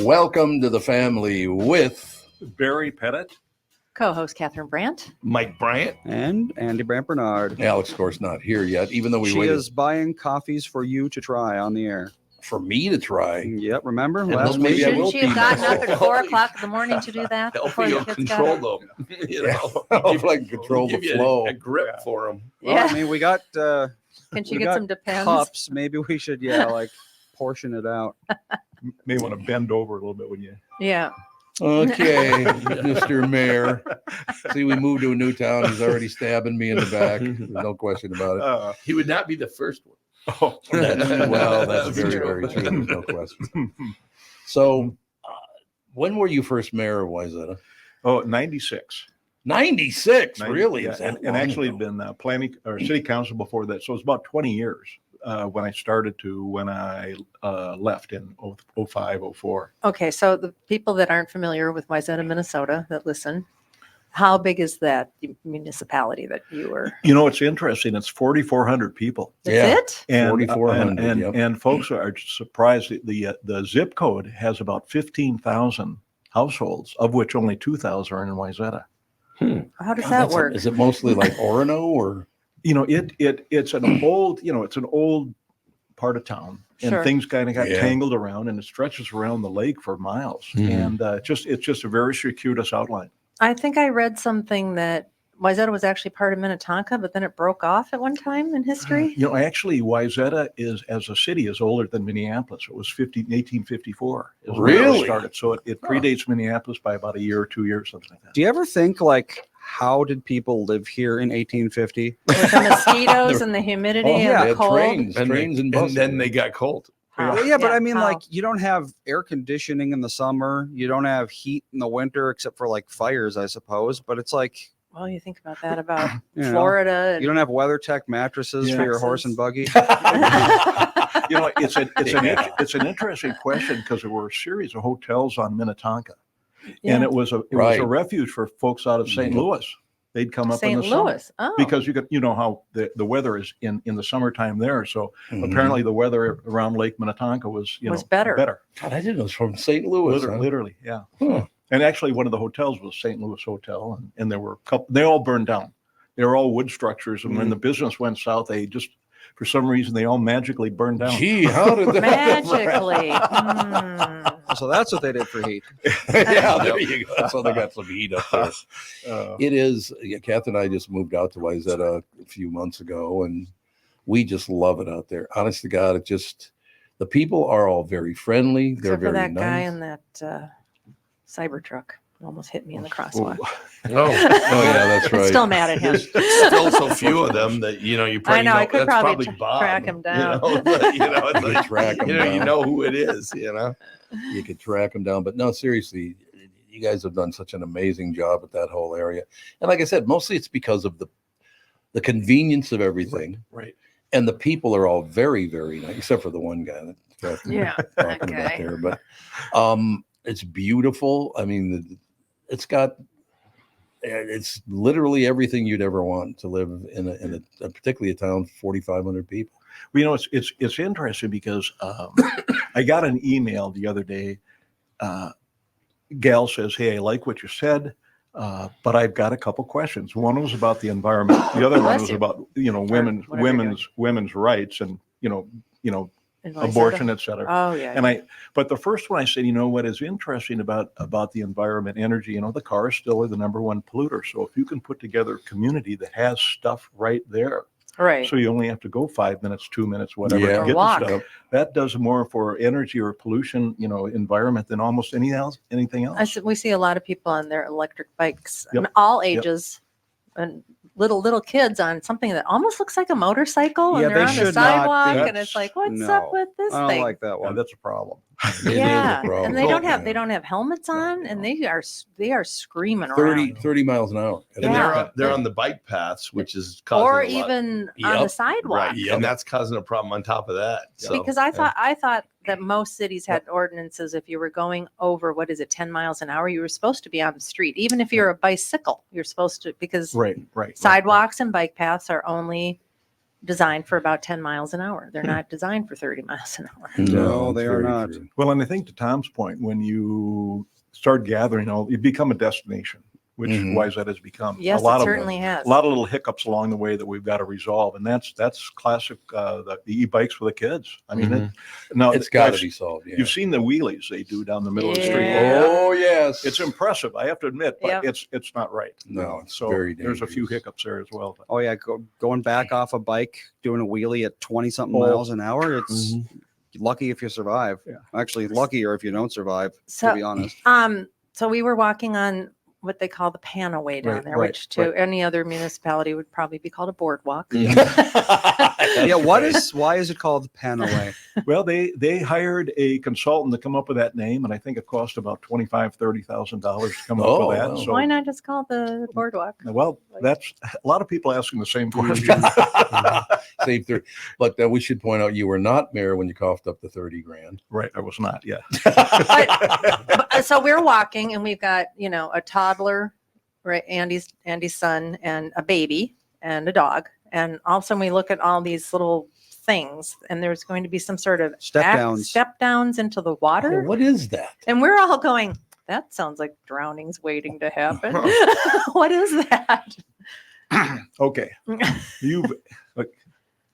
Welcome to the family with Barry Pettit, co-host Catherine Brandt, Mike Bryant, and Andy Brandt Bernard. Alex, of course, not here yet, even though She is buying coffees for you to try on the air. for me to try. Yep, remember? And Last maybe week? I will shouldn't she have pee gotten up myself. at 4 o'clock in the morning to do that? helping before you the kids control got up? them. You Yeah. know, If I can control the give you flow. a grip for them. Well, Yeah. I mean, we got Can she we get got some Depends? cups. Maybe we should, portion it out. may want to bend over a little bit when you. Yeah. Okay, Mr. Mayor. See, we moved to a new town. He's already stabbing me in the back. There's no question about it. He would not be the first one. Oh, Well, that's That's very, true. very true. There's no question. So, when were you first mayor of Wayzata? 96. 96, 90, really? yeah, Is that and long actually ago? been planning or city council before that. So it's about 20 years when I started to when I left in 05, 04. Okay, so the people that aren't familiar with Wayzata, Minnesota, that listen, how big is that municipality that you were? You know, it's interesting. It's 4,400 people. That's Yeah. it? And 4,400, and, yep. and folks are surprised that the zip code has about 15,000 households, of which only 2,000 are in Wayzata. How does God, that work? Is it mostly like Orono or? You know, it's an old part of town, and Sure. things kind of got Yeah. tangled around, and it stretches around the lake for miles, Mhm. and it's just a very circuitous outline. I think I read something that Wayzata was actually part of Minnetonka, but then it broke off at one time in history. You know, actually, Wayzata as a city is older than Minneapolis. It was 1854. is when it Really? started, so it predates Minneapolis by about a year or 2 years, something like that. Do you ever think, how did people live here in 1850? With the mosquitoes and the humidity Oh, and they the had cold. trains and and buses. then they got cold. How? Well, yeah, but I mean, how? you don't have air conditioning in the summer. You don't have heat in the winter, except for fires, I suppose. But it's Well, you think about that about you know, Florida. you don't have WeatherTech mattresses for your horse and buggy. You know, it's an interesting question because there were a series of hotels on Minnetonka, and it was a Right. refuge for folks out of St. Yeah. Louis. They'd come up in St. the summer. Louis. Oh, Because you know how the weather is in the summertime there. So Mhm. apparently the weather around Lake Minnetonka was better. Better. God, I didn't know it was from St. Louis. huh? Literally, yeah. Huh. And actually one of the hotels was St. Louis Hotel, and there were a couple. They all burned down. They were all wood structures, and when the business went south, they just for some reason they all magically burned down. Gee, how did that magically. So that's what they did for heat. Yeah, there you go. So they got some heat up there. Uh, It is. Yeah, Kath and I just moved out to Wayzata a few months ago, and we just love it out there. Honest to God, the people are all very friendly. They're Except for very that guy nice. in that Cybertruck. Almost hit me in the crosswalk. Oh, Oh yeah, that's I'm right. still mad at him. still so few of them that you probably I know, I could that's probably Bob. track him down. It's like, Track him you down. know who it is. You could track them down. But no, seriously, you guys have done such an amazing job at that whole area. And like I said, mostly it's because of the convenience of everything. Right. And the people are all very, very nice, except for the one guy that Kath Yeah, talking that about guy. there. But it's beautiful. I mean, it's literally everything you'd ever want to live in a particularly a town 4,500 people. Well, you know, it's interesting because I got an email the other day. Gal says, "Hey, I like what you said, but I've got a couple questions. One was about the environment. The other one Bless was you. about whatever women's rights and In Wayzata. abortion, et cetera." Oh, yeah. But the first one I said, you know what is interesting about the environment, energy, the cars still are the number one polluter. So if you can put together a community that has stuff right there, Right. so you only have to go 5 minutes, 2 minutes, whatever, Yeah. to Or get walk. the stuff. That does more for energy or pollution, environment than almost anything else. We see a lot of people on their electric bikes, Yep. all ages, and little kids on something that almost looks like a motorcycle, Yeah, and they're they on the should not sidewalk, be- and it's like, what's No, up with this I don't thing? like that Yeah, one. that's a problem. It is a Yeah, problem. and they don't Yeah. have helmets on, no. and they are screaming 30 miles an hour. And Yeah. they're on the bike paths, which is causing or a lot. even on Yep. the sidewalk. Right, and that's causing a problem on top of that. So, Because I thought that most cities had ordinances. If you were going over 10 miles an hour, you were supposed to be on the street. Even if you're a bicycle, you're supposed to, because Right. sidewalks and bike paths are only designed for about 10 miles an hour. They're not designed for 30 miles an hour. No, it's they are very not. true. Well, and I think to Tom's point, when you start gathering, you become a destination, which Mhm. Wayzata has become. Yes, a lot it of certainly has. a lot of little hiccups along the way that we've got to resolve, and that's classic. The e-bikes for the kids. I mean, now It's got to I've- be solved. Yeah. You've seen the wheelies they do down the middle of the street. Yeah. Oh yes. It's impressive, I have to admit, but Yep. it's not right. No, it's so very there's a few dangerous. hiccups there as well. But Oh yeah, going back off a bike, doing a wheelie at 20 something Oh. miles an hour. It's lucky if you survive. Yeah. Actually, luckier if you don't survive. So, to be honest. So we were walking on what they call the Panoway down Right, there, right, which to right. any other municipality would probably be called a boardwalk. Yeah, why is it called Panoway? well, they hired a consultant to come up with that name, and I think it cost about $25,000-$30,000 to come up Oh, with that. wow. So, Why not just call it the boardwalk? well, that's a lot of people asking the same question. Same theory. But we should point out you were not mayor when you coughed up the 30 grand. Right, I was not. Yeah. So we're walking and we've got, a toddler, right? Andy's son and a baby and a dog. And all of a sudden we look at all these little things and there's going to be some sort of step downs into the water. Oh, what is that? And we're all going, that sounds like drowning's waiting to happen. What is that? Okay.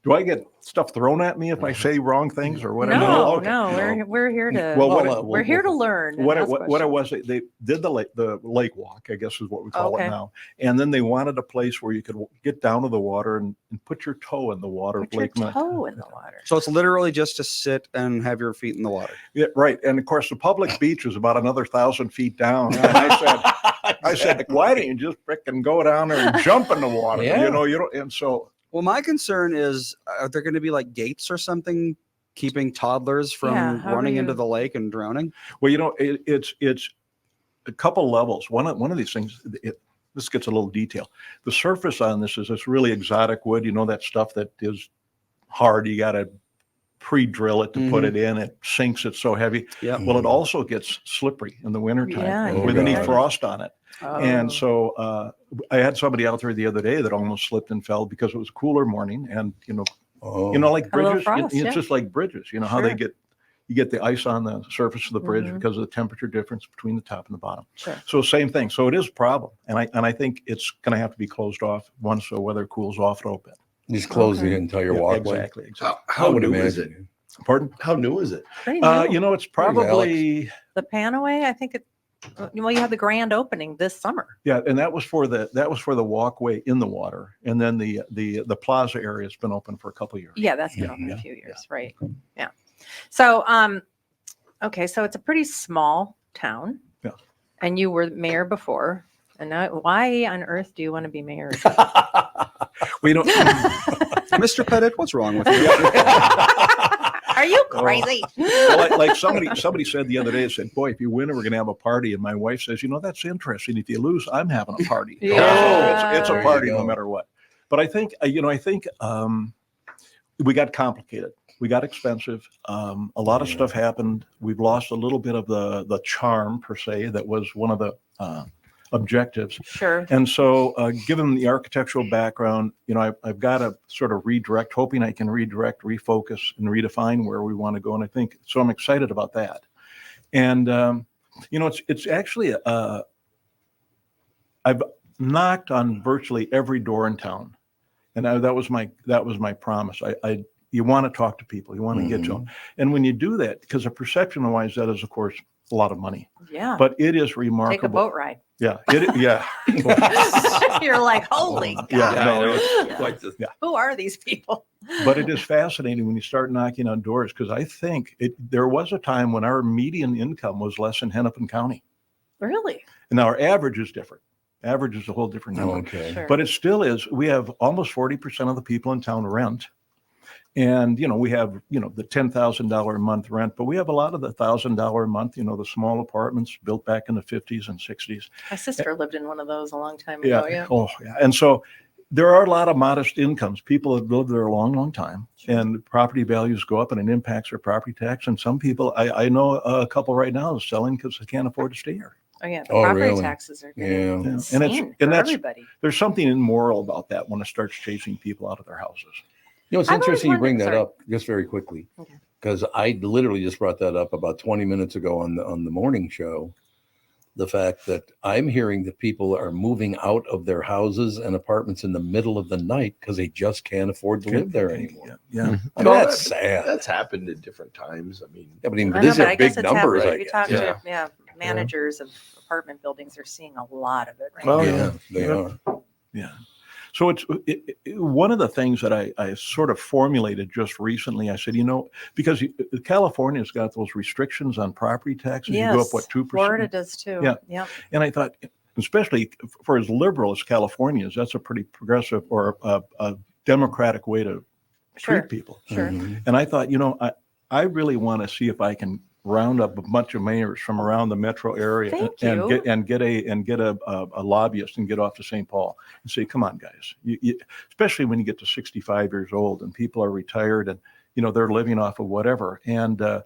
Do I get stuff thrown at me if I say wrong things or whatever? No, Okay. no, we're here to Well, we're here to learn. and ask What it questions. was, they did the lake walk, I guess is what we call Okay. it now. And then they wanted a place where you could get down to the water and put your toe in the water. Put your Lake Minne- toe in the water. So it's literally just to sit and have your feet in the water. Yeah, right. And of course, the public beach is about another 1,000 feet down. And I said, why don't you just frickin' go down there and jump in the water? Yeah. You don't. And so, Well, my concern is, are there going to be like gates or something keeping toddlers from Yeah, how do running into you- the lake and drowning? well, it's a couple levels. One of these things. This gets a little detail. The surface on this is this really exotic wood. That stuff that is hard. You got to pre-drill it to put it in. It sinks. It's so heavy. Yeah. Well, it also gets slippery in the wintertime Yeah, with any yeah. frost on it. And Oh. so I had somebody out there the other day that almost slipped and fell because it was a cooler morning. And, Oh. like A little bridges, frost, it's yeah. just like bridges, how they Sure. you get the ice on the surface of the bridge Mhm. because of the temperature difference between the top and the bottom. Sure. So same thing. So it is a problem. And I think it's going to have to be closed off once the weather cools off a little bit. Just close the Okay. entire Yeah, walkway. Exactly. How, I how would new is it? imagine. Pardon? How new is it? Pretty new. It's probably, The Panaway, I think you had the grand opening this summer. yeah. And that was for the walkway in the water. And then the plaza area has been open for a couple of years. Yeah, that's been Yeah, open yeah, a few years, right? Yeah. So, okay, so it's a pretty small town. Yeah. And you were mayor before. And now, why on earth do you want to be mayor? We don't. Mr. Pettit, what's wrong with you? Are you crazy? Well, like somebody said the other day, said, "Boy, if you win, we're going to have a party." And my wife says, "That's interesting. If you lose, I'm having a party." Yeah. It's a There party you no go. matter what. But I think we got complicated. We got expensive. A lot of Yeah. stuff happened. We've lost a little bit of the charm per se. That was one of the objectives. Sure. And so, given the architectural background, I've got to sort of redirect, hoping I can redirect, refocus, and redefine where we want to go. And I think so. I'm excited about that. And it's actually I've knocked on virtually every door in town, and that was my promise. You want to talk to people, you want to get to them, and when you do that, because the perception wise, that is of course a lot of money, Yeah. but it is Take a remarkable. boat ride. Yeah, yeah. You're like, holy God. Yeah, I no, know, it's- it's quite the, Who are these people? But it is fascinating when you start knocking on doors, because I think there was a time when our median income was less in Hennepin County. Really? And now our average is different. Average is a whole different number. Okay. Sure. But it still is. We have almost 40% of the people in town rent. And, we have, the $10,000 a month rent, but we have a lot of the $1,000 a month, the small apartments built back in the 50s and 60s. My sister lived in one of those a long time Yeah. ago. Yeah. Oh, yeah. And so there are a lot of modest incomes. People have lived there a long, long time, and property values go up and it impacts their property tax. And some people, I know a couple right now is selling because they can't afford to stay here. Oh yeah. The Oh, property really? taxes are Yeah. getting Yeah. insane And for that's- everybody. There's something immoral about that when it starts chasing people out of their houses. You know, it's I've always interesting you bring wondered- that sorry. up just very quickly, Okay. because I literally just brought that up about 20 minutes ago on the morning show. The fact that I'm hearing that people are moving out of their houses and apartments in the middle of the night because they just can't afford to live there anymore. Yeah. I mean, No, that's sad. That's happened at different times. I mean, Yeah, but even I know, these but are I guess big it's numbers. happening. I If you guess. talk Yeah. to managers of apartment buildings, are seeing a lot of it right Oh, now. Yeah, they Yeah. are. Yeah. So one of the things that I sort of formulated just recently, I said, because California's got those restrictions on property taxes. Yes, You go up, what, 2%? Florida does too. Yeah. Yep. And I thought, especially for as liberal as California is, that's a pretty progressive or a democratic way to Sure. treat people. Sure. Mhm. And I thought, I really want to see if I can round up a bunch of mayors from around the metro area Thank and you. get a lobbyist and get off to St. Paul and say, come on, guys, especially when you get to 65 years old and people are retired and they're living off of whatever. And I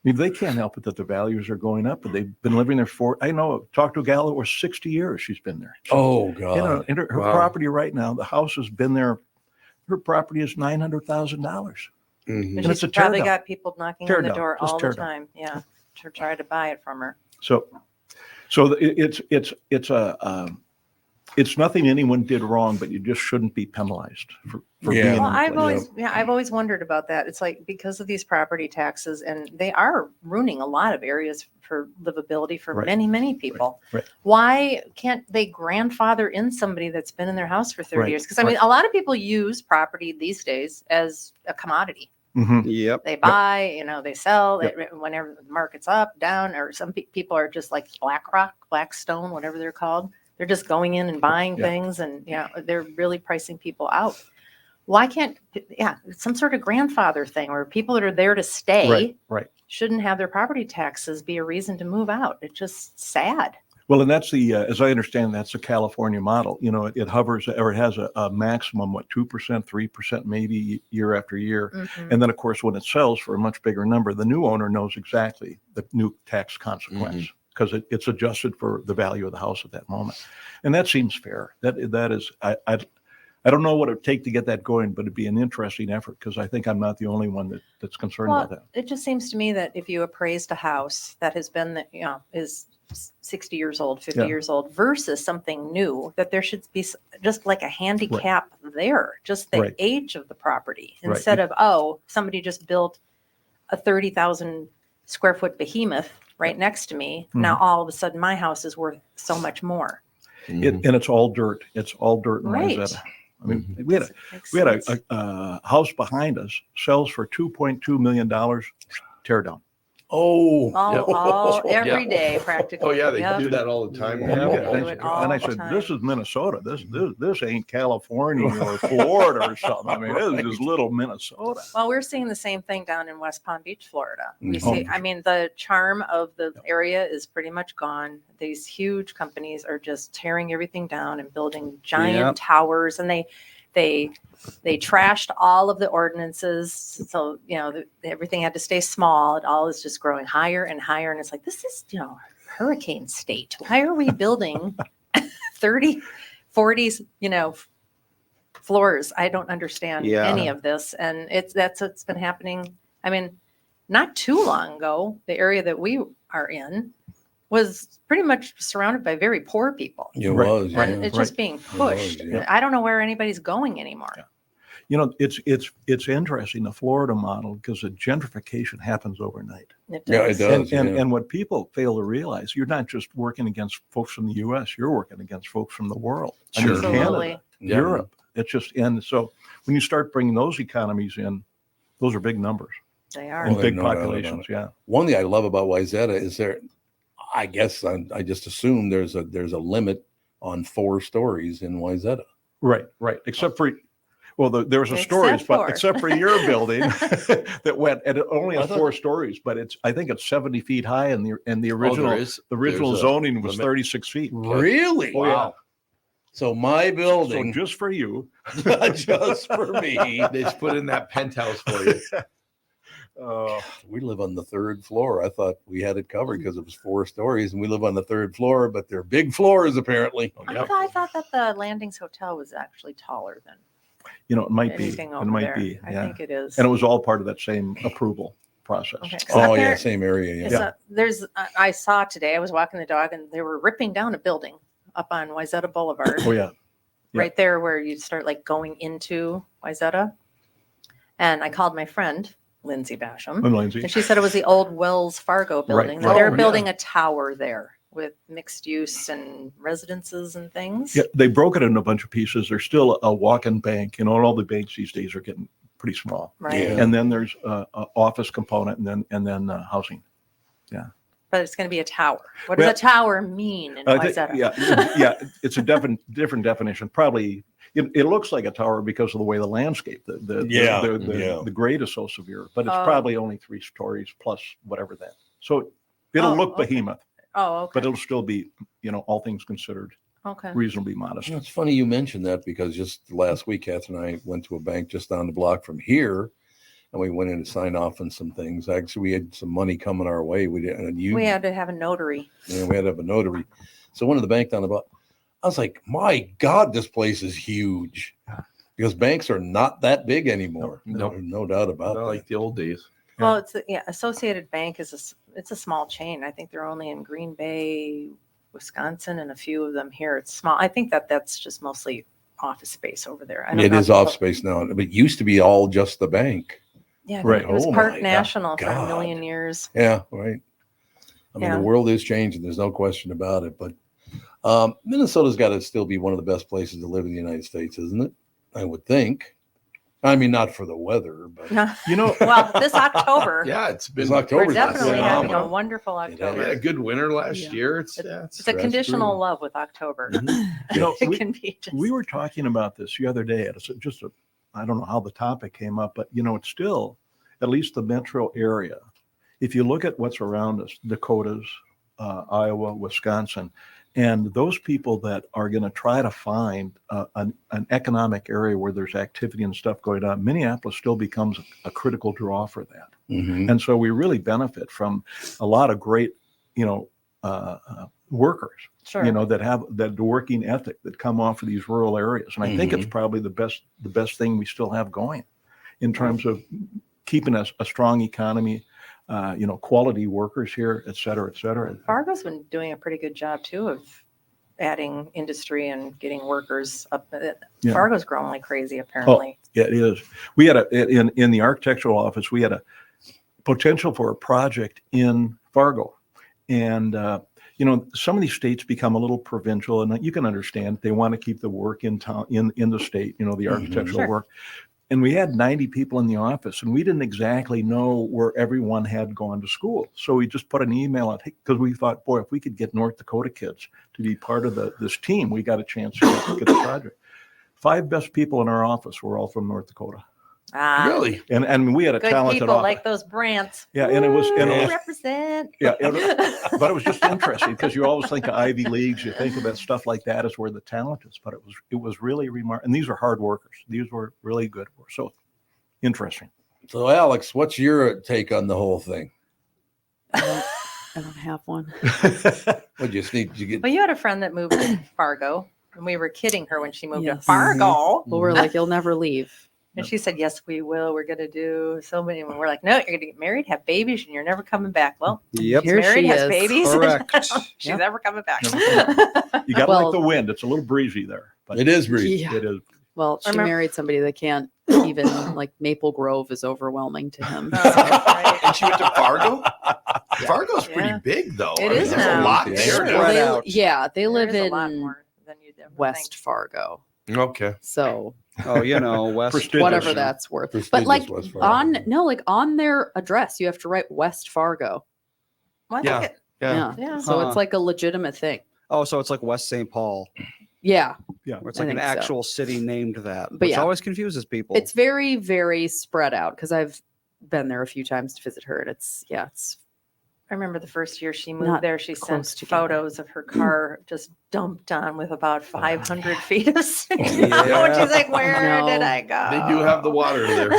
mean, they can't help it that the values are going up, but they've been living there talked to a gal that was 60 years. She's been there. Oh God. And her Wow. property right now, the house has been there. Her property is $900,000. mhm. And And it's she's a tear probably down. got people knocking Tear on the down. door Just all tear the down. time. Yeah. To try to buy it from her. So it's nothing anyone did wrong, but you just shouldn't be penalized for Yeah. being in Well, the place. I've always wondered about that. It's like because of these property taxes, and they are ruining a lot of areas for livability for Right. many, many people. Right. Why can't they grandfather in somebody that's been in their house for 30 Right. years? Because I mean, a lot of people use property these days as a commodity. Mhm. Yep. They buy, they sell Yep. whenever the market's up, down, or some people are just like BlackRock, Blackstone, whatever they're called. They're just going in and buying Yeah. things, and they're really pricing people out. Why can't, it's some sort of grandfather thing where people that are there to stay Right. shouldn't have their property taxes be a reason to move out? It's just sad. Well, and that's as I understand, that's the California model. It hovers or it has a maximum, 2%, 3% maybe year after year. Mhm. And then, of course, when it sells for a much bigger number, the new owner knows exactly the new tax consequence because it's adjusted for the value of the house at that moment. And that seems fair. That is, I don't know what it would take to get that going, but it'd be an interesting effort because I think I'm not the only one that's concerned about that. It just seems to me that if you appraised a house that has been, is 60 years old, 50 Yeah. years old versus something new, that there should be just like a handicap there, just the Right. age of the property, Right. instead of, somebody just built a 30,000 square foot behemoth right next to me. Now all of a sudden my house is worth so much more. Mhm. And it's all dirt. It's all dirt in Right. Wayzata. I mean, we had Does it make We had sense? a house behind us sells for $2.2 million, tear down. Oh. Every Yeah. day practically. Oh yeah, they Yep. do that all the time. Yeah. Yeah, They do it all and I the said, time. this is Minnesota. This ain't California or Florida or something. I mean, this is just little Minnesota. Well, we're seeing the same thing down in West Palm Beach, Florida. We Mhm. see, I mean, the charm of the area is pretty much gone. These huge companies are just tearing everything down and building giant Yep. towers, and they trashed all of the ordinances. So, everything had to stay small. It all is just growing higher and higher. And it's like, this is, hurricane state. Why are we building 30, 40s, floors? I don't understand Yeah. any of this. And that's what's been happening. I mean, not too long ago, the area that we are in was pretty much surrounded by very poor people. It Right, was. right. And Yeah. it's just being pushed. yeah. I don't know where anybody's going anymore. It's interesting, the Florida model, because the gentrification happens overnight. Yeah, it does. And what people fail to realize, you're not just working against folks from the U.S., you're working against folks from the world. I mean, Sure. Absolutely. Canada, Yeah. Europe. It's just, and so when you start bringing those economies in, those are big numbers They are. and Well, big no doubt about populations. it. Yeah. One thing I love about Wayzata is I guess I just assume there's a limit on 4 stories in Wayzata. Right. Except for, there was a Except stories, but for. except for your building that went, and it only I has thought- 4 stories, but I think it's 70 feet high, and the original there's a zoning was limit. 36 feet. Really? Oh, yeah. Wow. So my So building, just for you. just for me, They just put in that penthouse for you. we live on the 3rd floor. I thought we had it covered because it was 4 stories, and we live on the 3rd floor, but they're big floors apparently. I thought that the Landings Hotel was actually taller than You know, it might be. Anything It over might there. be. I Yeah. think it is. And it was all part of that same approval process. Okay. 'Cause up Oh, yeah, there- same area. it's Yeah. there's, I saw today, I was walking the dog and they were ripping down a building up on Wayzata Boulevard. Oh, yeah. Yeah. Right there where you start like going into Wayzata. And I called my friend, Lindsay Basham, And Lindsay. and she said it was the old Wells Fargo building. right. They're Oh, building a tower there with mixed use and residences and things. Yeah, they broke it into a bunch of pieces. There's still a walk-in bank. You know, and all the banks these days are getting pretty small. Right. Yeah. And then there's a office component, and then housing. But it's going to be a tower. What does Well, a tower mean in I think- Wayzata? yeah, it's a different definition. Probably it looks like a tower because of the way the landscape, Yeah, the grade is so severe. But it's Oh. probably only 3 stories plus whatever that. So it'll Oh, look okay. behemoth, Oh, okay. but it'll still be, all things considered, Okay. reasonably modest. You know, it's funny you mentioned that because just last week, Catherine and I went to a bank just down the block from here, and we went in to sign off on some things. Actually, we had some money coming our way. We didn't. And We had to have a notary. we had to have a notary. So one of the bank down the block, I was like, my God, this place is huge. Because banks are not that big anymore. No. There's no doubt about Not that. like the old days. Well, Associated Bank it's a small chain. I think they're only in Green Bay, Wisconsin, and a few of them here. It's small. I think that's just mostly office space over there. I don't It know is if- off space now, but it used to be all just the bank. Yeah, Right. it was Oh Park my National for a God. million years. Yeah, right. I mean, Yeah. the world is changing. There's no question about it. But Minnesota's got to still be one of the best places to live in the United States, isn't it? I would think. I mean, not for the weather, but You know, Well, this October, Yeah, it's been. This October's we're definitely having a phenomenal. wonderful It We had October. a good winter last Yeah. year. It's It's a That's conditional true. love with October. you know, It we, can be just. we were talking about this the other day at I don't know how the topic came up, but it's still, at least the metro area. If you look at what's around us, Dakotas, Iowa, Wisconsin, and those people that are going to try to find an economic area where there's activity and stuff going on, Minneapolis still becomes a critical draw for that. Mhm. And so we really benefit from a lot of great, workers, Sure. that have that working ethic that come off of these rural areas. And I think it's probably the best thing we still have going in terms of keeping a strong economy, quality workers here, et cetera, et cetera. Fargo's been doing a pretty good job too of adding industry and getting workers up. Yeah. Fargo's growing like crazy, apparently. Yeah, it is. We had in the architectural office, we had a potential for a project in Fargo. And, some of these states become a little provincial, and you can understand they want to keep the work in town, in the state, the architectural Sure. work. And we had 90 people in the office, and we didn't exactly know where everyone had gone to school. So we just put an email out because we thought, boy, if we could get North Dakota kids to be part of this team, we got a chance to get the project. 5 best people in our office were all from North Dakota. Ah, really. And we had a good talented people office. like those Brants. Yeah, and it was- Woo, represent. Yeah, but it was just interesting because you always think of Ivy Leagues, you think about stuff like that as where the talent is, but it was really remarkable. And these are hard workers. These were really good workers. So interesting. So, Alex, what's your take on the whole thing? I don't have one. What you just need to get? Well, you had a friend that moved to Fargo, and we were kidding her when she moved to Yes. Fargo. Well, we're like, you'll never leave. And she said, yes, we will. We're going to do so many. And we're like, no, you're going to get married, have babies, and you're never coming back. Well, Yep. she's Here married, she has is. babies. Correct. She's Yep. never coming back. Never You got to Well- like the wind. It's a little breezy there. But It is breezy. Yeah. It is. Well, she Remember- married somebody that can't even like Maple Grove is overwhelming to him. Oh, right. And she went to Fargo. Fargo's pretty Yeah. big, though. It is there's a now. lot Yeah. there. Spread Well, they, out. yeah, they There live is a lot in more than you'd ever West think. Fargo. Okay. So Oh, West. Prestigious. whatever that's worth. But Prestigious like West Fargo. on their address, you have to write West Fargo. Well, I Yeah. think Yeah. Yeah. So Huh. it's like a legitimate thing. Oh, so it's like West St. Paul, Yeah. where it's I like an think so. actual city named that, But which yeah. always confuses people. It's very, very spread out because I've been there a few times to visit her, and it's I remember the first year she moved Not there, she sent close together. photos of her car just dumped on with about 500 feet of snow. Yeah. And she's like, where No. did I go? They do have the water there.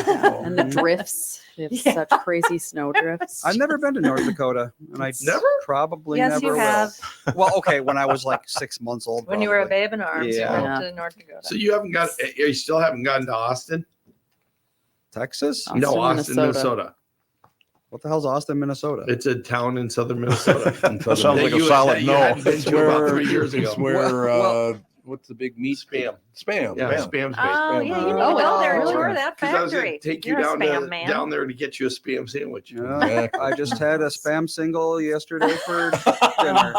And the drifts. They have Yeah. such crazy snow drifts. I've never been to North Dakota, and I Never? probably Yes, never you will. have. Well, okay, when I was like 6 months old. When you were a probably. babe in arms, Yeah. you Yeah. went to North Dakota. So you still haven't gotten to Austin? Texas? Austin, No, Austin, Minnesota. Minnesota. What the hell's Austin, Minnesota? It's a town in southern Minnesota. In That sounds southern like a you- solid that you no. hadn't been to about 3 years It's ago. where Well- what's the big meat? Spam. Spam. Yeah, yeah. Spam's based. Oh, yeah, you need Oh, to go it's there and really? tour that Because I was factory. going to take you You're a down spam man. down there to get you a spam sandwich. Yeah, Exactly. I just had a spam single yesterday for dinner.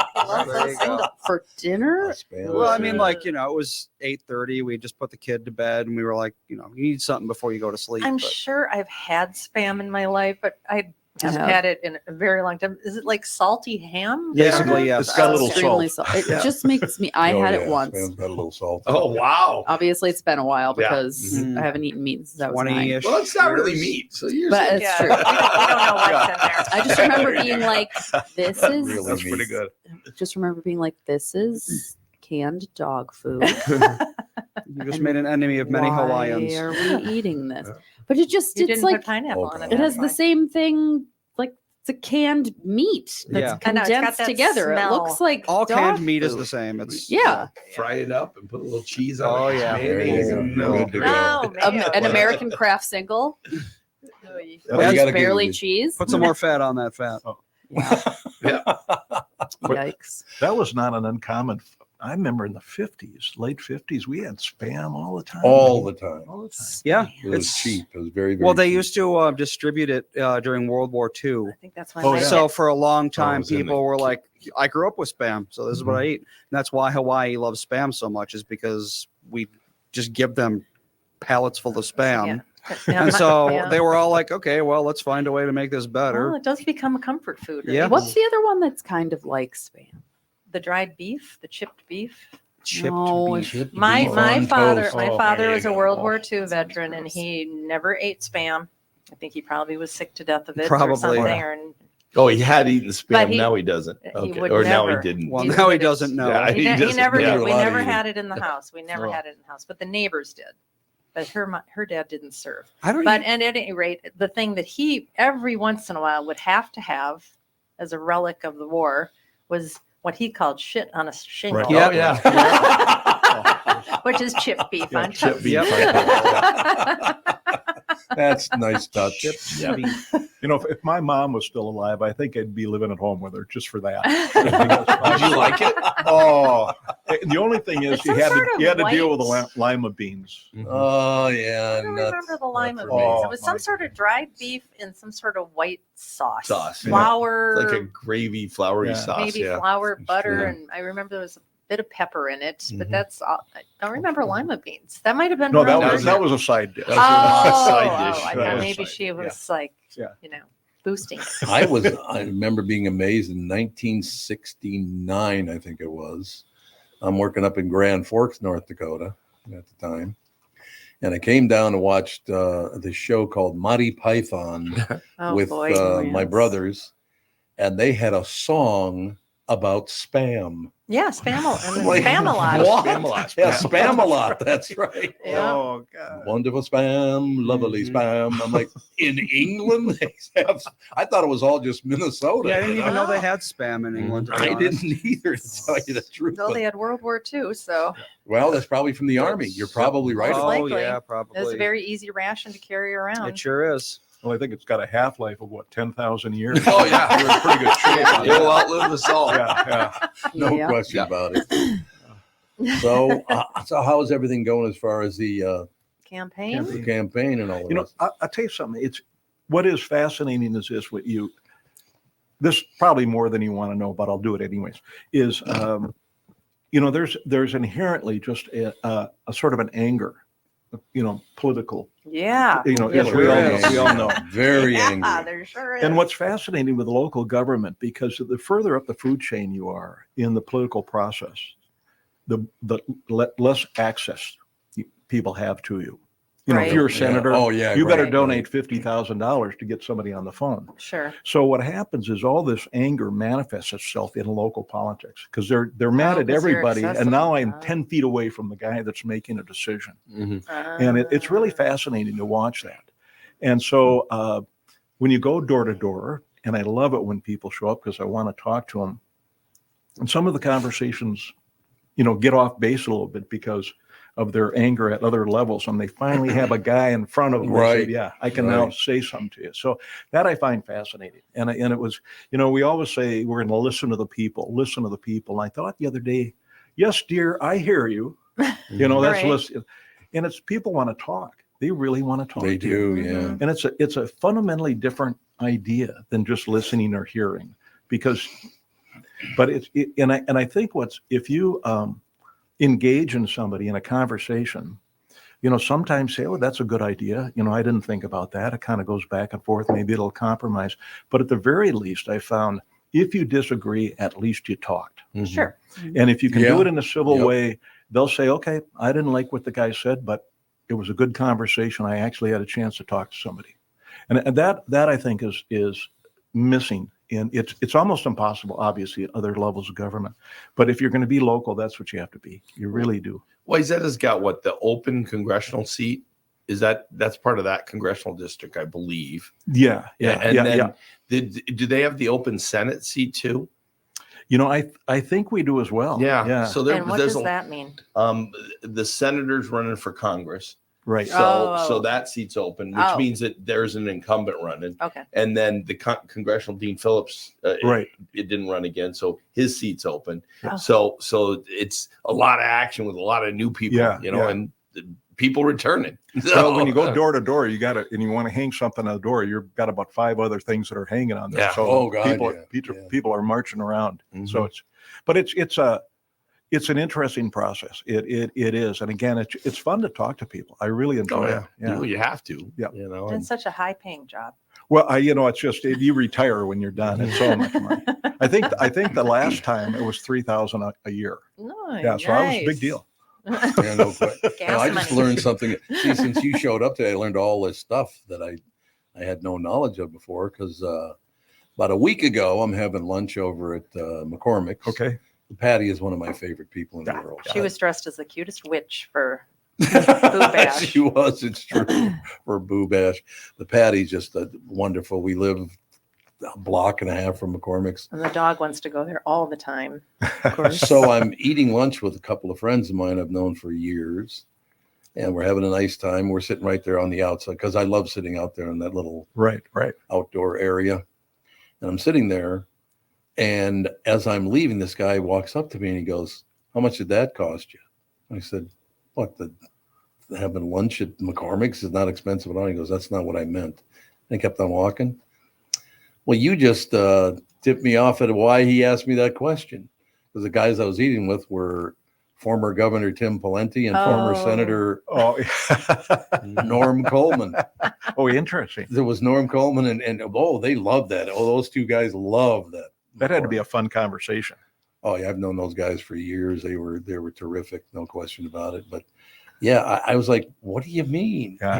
There you go. For dinner? Spam. Well, I mean, like, it was 8:30. We just put the kid to bed, and we were like, you need something before you go to sleep. I'm but- sure I've had spam in my life, but I haven't have. had it in a very long time. Is it like salty ham? Basically, yes. It's got a little Extremely salt. It Yeah. just makes me. I Oh, had yeah, it once. Spam's got a little salt. Oh, wow. Obviously, it's been a while Yeah. because Mhm. I haven't eaten meat since I was 9. 20-ish. Well, it's not really years. meat. So you're But saying- it's Yeah, true. we don't know what's in there. I just remember being like, "This is." Really That's pretty meat. good. Just remember being like, "This is canned dog food." You just made an enemy of many Why Hawaiians. are we eating this? But it just, You it's didn't like, put pineapple on it. it has that's the why. same thing, like it's a canned meat that's Yeah. I know, it's got condensed that together. smell. It looks like All dog canned meat is food. the same. It's Yeah. Fry it up and put a little cheese on Oh, it. yeah. Mayonnaise. There you go. No. Good to go. No, mayo. An American craft single. Well, you With gotta barely give it- cheese. Put some more fat on that fat. Yeah. Yeah. Yikes. That was not an uncommon. I remember in the 50s, late 50s, we had spam all the time. all the time. All the time. Yeah. It was It's cheap. It was very, very Well, they cheap. used to distribute it during World War II. I think that's why. Oh, my yeah. dad- So for a long time, was in people the- were like, I grew up with spam, so this is what I eat. And that's why Hawaii loves spam so much, is because we just give them pallets full of spam. Yeah. Yeah, And my- so yeah. they were all like, okay, well, let's find a way to make this better. Well, it does become a comfort food. Right? Yeah. What's the other one that's kind of like spam? The dried beef, the chipped beef. Chipped No, beef. Chipped My beef my on father toast. my Oh, father there was you a go. World War II veteran, and he never ate spam. I think he probably was sick to death of it Probably. or something. Or Oh, he had eaten spam. But he- now he doesn't. he Okay. would Or now he never. didn't. Well, He now he would've- doesn't know. Yeah, he, he he doesn't- never yeah. did. We A lot never of had it in the house. We never Oh. had it in the house, but the neighbors did. But her dad didn't serve. I don't But even- at any rate, the thing that he every once in a while would have to have as a relic of the war was what he called shit on a shingle. Right. Oh, yeah. Which is chipped beef Yeah, on chipped toast. beef That's a nice touch. Yeah. You know, if my mom was still alive, I think I'd be living at home with her just for that. Did you like it? Oh, the only thing is It's some sort of you had to deal with the white- lima beans. Oh yeah, I don't nuts. remember the lima for beans. me. It was some my sort of dried beef and some sort of white sauce. Sauce, yeah. Flour, It's like a gravy, floury Yeah. sauce. maybe Yeah. flour, butter, Yeah. and I remember there was a bit of pepper in it, but Mhm. that's all. I don't remember lima beans. That might have been No, her that own was version. that was a side dish. Oh, side dish. I That thought was maybe side, she yeah. was like, Yeah. boosting it. I remember being amazed in 1969, I think it was. I'm working up in Grand Forks, North Dakota at the time. And I came down and watched the show called Monty Python Oh with boy. my yes. brothers. And they had a song about spam. Yeah, Spam-A-Lot. Like, Spam-A-Lot. what? Spam-A-Lot. Yeah, Spam-A-Lot. That's right. Yeah. Oh God. Wonderful spam, lovely Mhm. spam. I'm like, in England, they have. I thought it was all just Minnesota. Yeah, I didn't you even know? know they had spam in England. to be I honest. didn't either, to tell you the truth. Well, but- they had World War II, so well, that's probably from the army. You're probably right. Most Oh, likely. yeah, it was a probably. very easy ration to carry around. It sure is. Well, I think it's got a half life of what 10,000 years. Oh, yeah. You're in pretty good shape. You'll outlive us all. Yeah, No Yeah. question Yeah. about it. So how's everything going as far as the Campaign. campaign and all of You know, this? I'll tell you something. It's what is fascinating is this: what you, this probably more than you want to know, but I'll do it anyways. Is there's inherently just a sort of an anger, political. Yeah. As Sure we all is. know. Very Yeah, angry. there sure is. And what's fascinating with local government, because the further up the food chain you are in the political process, the less access people have to you. You know, if Right. you're a Yeah. senator, Oh yeah. you better right. donate $50,000 to get somebody on the phone. Sure. So what happens is all this anger manifests itself in local politics because they're mad Oh, at 'cause they're everybody, and now I'm excessive. 10 feet away from the guy that's making a decision. Mhm. And it's really Ah. fascinating to watch that. And so when you go door to door, and I love it when people show up because I want to talk to them, and some of the conversations, you know, get off base a little bit because of their anger at other levels, and they finally have a guy in front of them. They say, Right. yeah, I can now Right. say something to you. So that I find fascinating. And it was, you know, we always say we're going to listen to the people, listen to the people. And I thought the other day, yes, dear, I hear you. You know, that's Right. listen. And it's people want to talk. They really want to talk They to you. do. Yeah. Mhm. And it's a fundamentally different idea than just listening or hearing, because, but and I think if you engage in somebody in a conversation, you know, sometimes say, oh, that's a good idea. You know, I didn't think about that. It kind of goes back and forth. Maybe it'll compromise. But at the very least, I found if you disagree, at least you talked. Mhm. Sure. And if you can Yeah. do it in a civil Yep. way, they'll say, okay, I didn't like what the guy said, but it was a good conversation. I actually had a chance to talk to somebody. And that I think is missing. And it's almost impossible, obviously, at other levels of government. But if you're going to be local, that's what you have to be. You really do. Wayzata's got what, the open congressional seat? That's part of that congressional district, I believe. Yeah. And then do they have the open Senate seat too? You know, I think we do as well. Yeah. So And what there's does that mean? the senators running for Congress. Right. So Oh. that seat's open, which Oh. means that there's an incumbent running. Okay. And then the congressional Dean Phillips, Right. it didn't run again, so his seat's open. Oh. So it's a lot of action with a lot of new people, Yeah, you know, yeah. and the people returning. Well, when you go door to door, you got to, and you want to hang something on the door, you've got about 5 other things that are hanging on there. Yeah. So Oh, God, people, yeah. people are marching around. Mhm. So it's an interesting process. It is, and again, it's fun to talk to people. I really enjoy Oh it. yeah, you have to. Yeah. You know, And and it's such a high paying job. Well, it's just you retire when you're done. It's so much money. I think the last time it was $3,000 a year. Nice. Yeah, so that was a big deal. Yeah, no question. Gas No, I just money. learned something. See, since you showed up today, I learned all this stuff that I had no knowledge of before. Because about a week ago, I'm having lunch over at McCormick's. Okay. Patty is one of my favorite people in the world. She was dressed as the cutest witch for Bash. She was. It's true for Boo Bash. But Patty's just wonderful. We live a block and a half from McCormick's. And the dog wants to go there all the time. Of course. So I'm eating lunch with a couple of friends of mine I've known for years. And we're having a nice time. We're sitting right there on the outside because I love sitting out there in that little Right. outdoor area. And I'm sitting there. And as I'm leaving, this guy walks up to me and he goes, "How much did that cost you?" I said, "What, having lunch at McCormick's is not expensive at all." He goes, "That's not what I meant." And I kept on walking. Well, you just tipped me off at why he asked me that question. Because the guys I was eating with were former Governor Tim Pawlenty and former Oh. Senator Oh, Norm Coleman. oh, interesting. There was Norm Coleman and they loved that. Oh, those two guys loved that. That had to be a fun conversation. Oh yeah, I've known those guys for years. They were terrific, no question about it. But yeah, I was like, "What do you mean?" Yeah.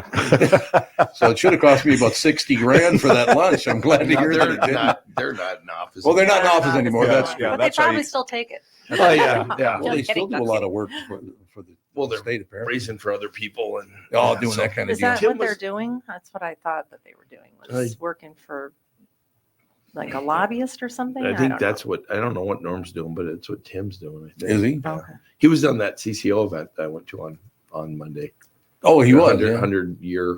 So it should have cost me about $60,000 for that lunch. I'm glad to hear that it didn't. they're not in office. Well, they're not in office anymore. Yeah, That's yeah, But that's they how probably you- still take it. Oh yeah, yeah. well, they still kidding, do a I'm lot of work for the Well, they're state apparently. Raising for other people and Doing that kind of Is deal. that Tim what they're was- doing? That's what I thought that they were doing, was working for like a lobbyist or something? I think don't that's what I don't know what Norm's doing, but it's what Tim's doing. I think. Is he? know. Okay. He was on that CCO event that I went to on Monday. Oh, he was. 100, Yeah.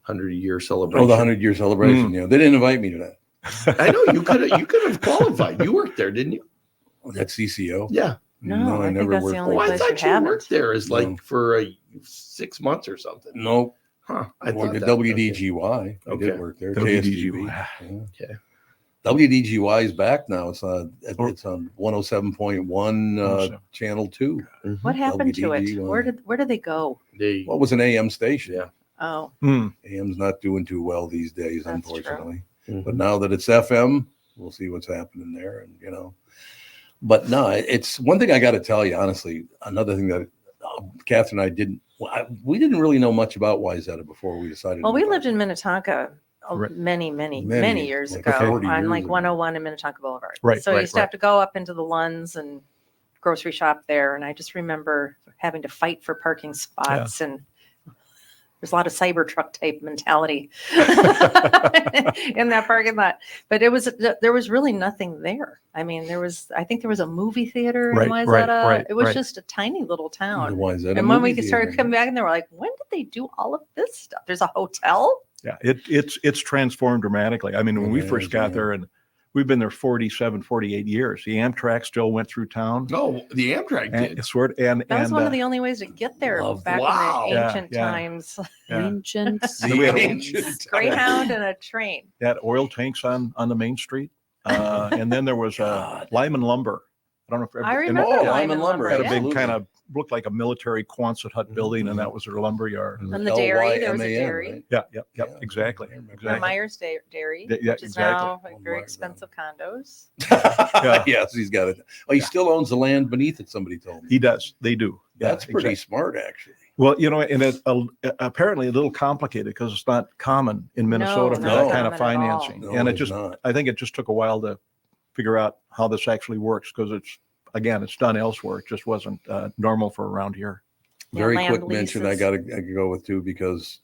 100-year celebration. Oh, the 100-year celebration. Yeah, they didn't invite me to that. I know you could have qualified. You worked there, didn't you? Oh, that CCO. Yeah. No, I think that's the worked only Oh, I place thought you you haven't. worked there as like No. for 6 months or something. Nope. Huh. I worked at that- WDGY. I Okay. did work there. WDGY. KSTP. Okay. WDGY is back now. It's on 107.1 channel 2. What happened to it? WDGY. Where did they go? They, What was an AM station? Yeah. Oh, AM's not doing too well these days, That's unfortunately. Mhm. But now that it's FM, we'll see what's happening there. And but no, it's one thing I got to tell you honestly. Another thing that Catherine and I didn't. We didn't really know much about Wayzata before we decided. Well, to we move lived out. in Minnetonka Right. many years like ago 40 on years like ago. 101 in Minnetonka Boulevard. Right, So you right, used to have to go up into the Lunds and grocery shop there. And I just remember having to fight for parking spots and there's a lot of Cybertruck type mentality in that parking lot. But there was really nothing there. I mean, I think there was a movie theater in Right, Wayzata. right, It was right. just a tiny little The town. Wayzata And when we movie started theater. coming back, and they were like, when did they do all of this stuff? There's a hotel? Yeah, it's transformed dramatically. I mean, when we It first has, got yeah. there, and we've been there 47, 48 years. The Amtrak still went through town. No, the Amtrak And did. it's sort and That was and one of the only ways to get there Love back Wow. in the Yeah, ancient yeah. times. yeah, Ancient. And we had a- times. Greyhound and a train. they had oil tanks on the main street, and then there was God. Lyman Lumber. I don't know if I and remember Oh, it Lyman Lumber, had a yeah. big absolutely. kind of looked like a military Quonset hut building, and that was their lumber yard. And the dairy, there was a LYMAN, dairy. right? Yeah, Yeah, exactly, I remember. The exactly. Myers Dairy, Yeah, which is exactly. now like Oh, very my expensive condos. Yeah. Yes, he's got it. Oh, he still owns the land beneath it. Somebody told me. He does. They do. Yeah, That's pretty exactly. smart, actually. Well, and it's apparently a little complicated because it's not common in Minnesota for not that kind of common at all. financing. No, And it it's just, not. I think it just took a while to figure out how this actually works because it's done elsewhere. It just wasn't normal for around here. Yeah, Very land quick mention I leases. got to go with too because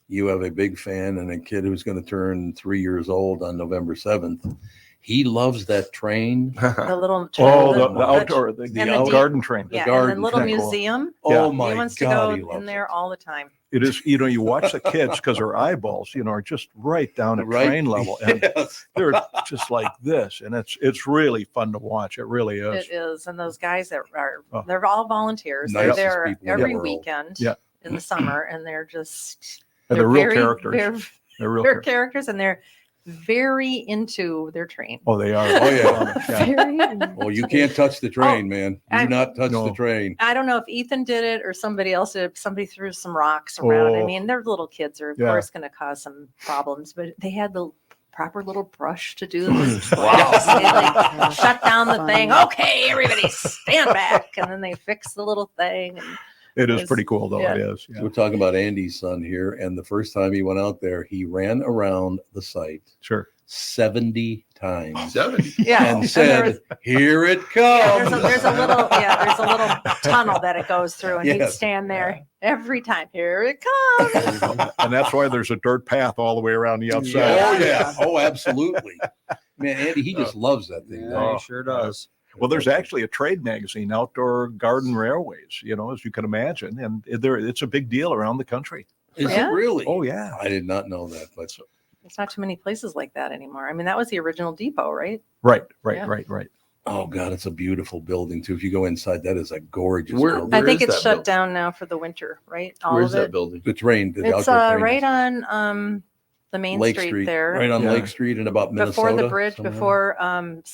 you have a big fan and a kid who's going to turn 3 years old on November 7th. He loves that train. The little Oh, the- the outdoor, the and the out- deep- garden train. yeah, and garden the little train. museum. Yeah. Oh He my wants God, to he go loves in there it. all the time. It is, you watch the kids because their eyeballs, are just right down at Right? train level. And Yes. they're just like this. And it's really fun to watch. It really is. It is. And those guys that are, Oh. they're all volunteers. Nicest They're there people in the every world. weekend Yeah. in the summer. And they're just, And they're real very- characters. They're real They're characters. characters and they're very into their train. Oh, they are. Oh, yeah. Yeah. Very. Well, you can't touch the train, man. Do I'm- not touch No. the train. I don't know if Ethan did it or somebody else did. Somebody threw some rocks around. I Oh. mean, their little kids are, of Yeah. course, going to cause some problems, but they had the proper little brush to do this. Wow. They like shut down the Funny. thing. Okay, everybody stand back. And then they fix the little thing. And It is It's- pretty cool, though. yeah. It is. Yeah. We're talking about Andy's son here. And the first time he went out there, he ran around the site Sure. 70 times 70. yeah. and there said, was- here it yeah, comes. there's a little tunnel that it goes through, and he'd Yes. stand there every time. Here it comes. And that's why there's a dirt path all the way around the outside. Oh, yeah. Oh, absolutely. Man, Andy, he just loves that thing. Yeah, though. he sure does. Well, there's actually a trade magazine, Outdoor Garden Railways, as you can imagine. And it's a big deal around the country. Is Yeah? it really? Oh, yeah. I did not know that. But There's not too many places like that anymore. I mean, that was the original depot, right? Right. Yeah. oh, God, it's a beautiful building, too. If you go inside, that is a gorgeous Where- building. I think is it's that shut building? down now for the winter, right? All Where's of that it. building? The train, the It's outdoor train. right on the main Lake street, there, Right on Yeah. Lake Street and about Minnesota. before the bridge, somewhere. before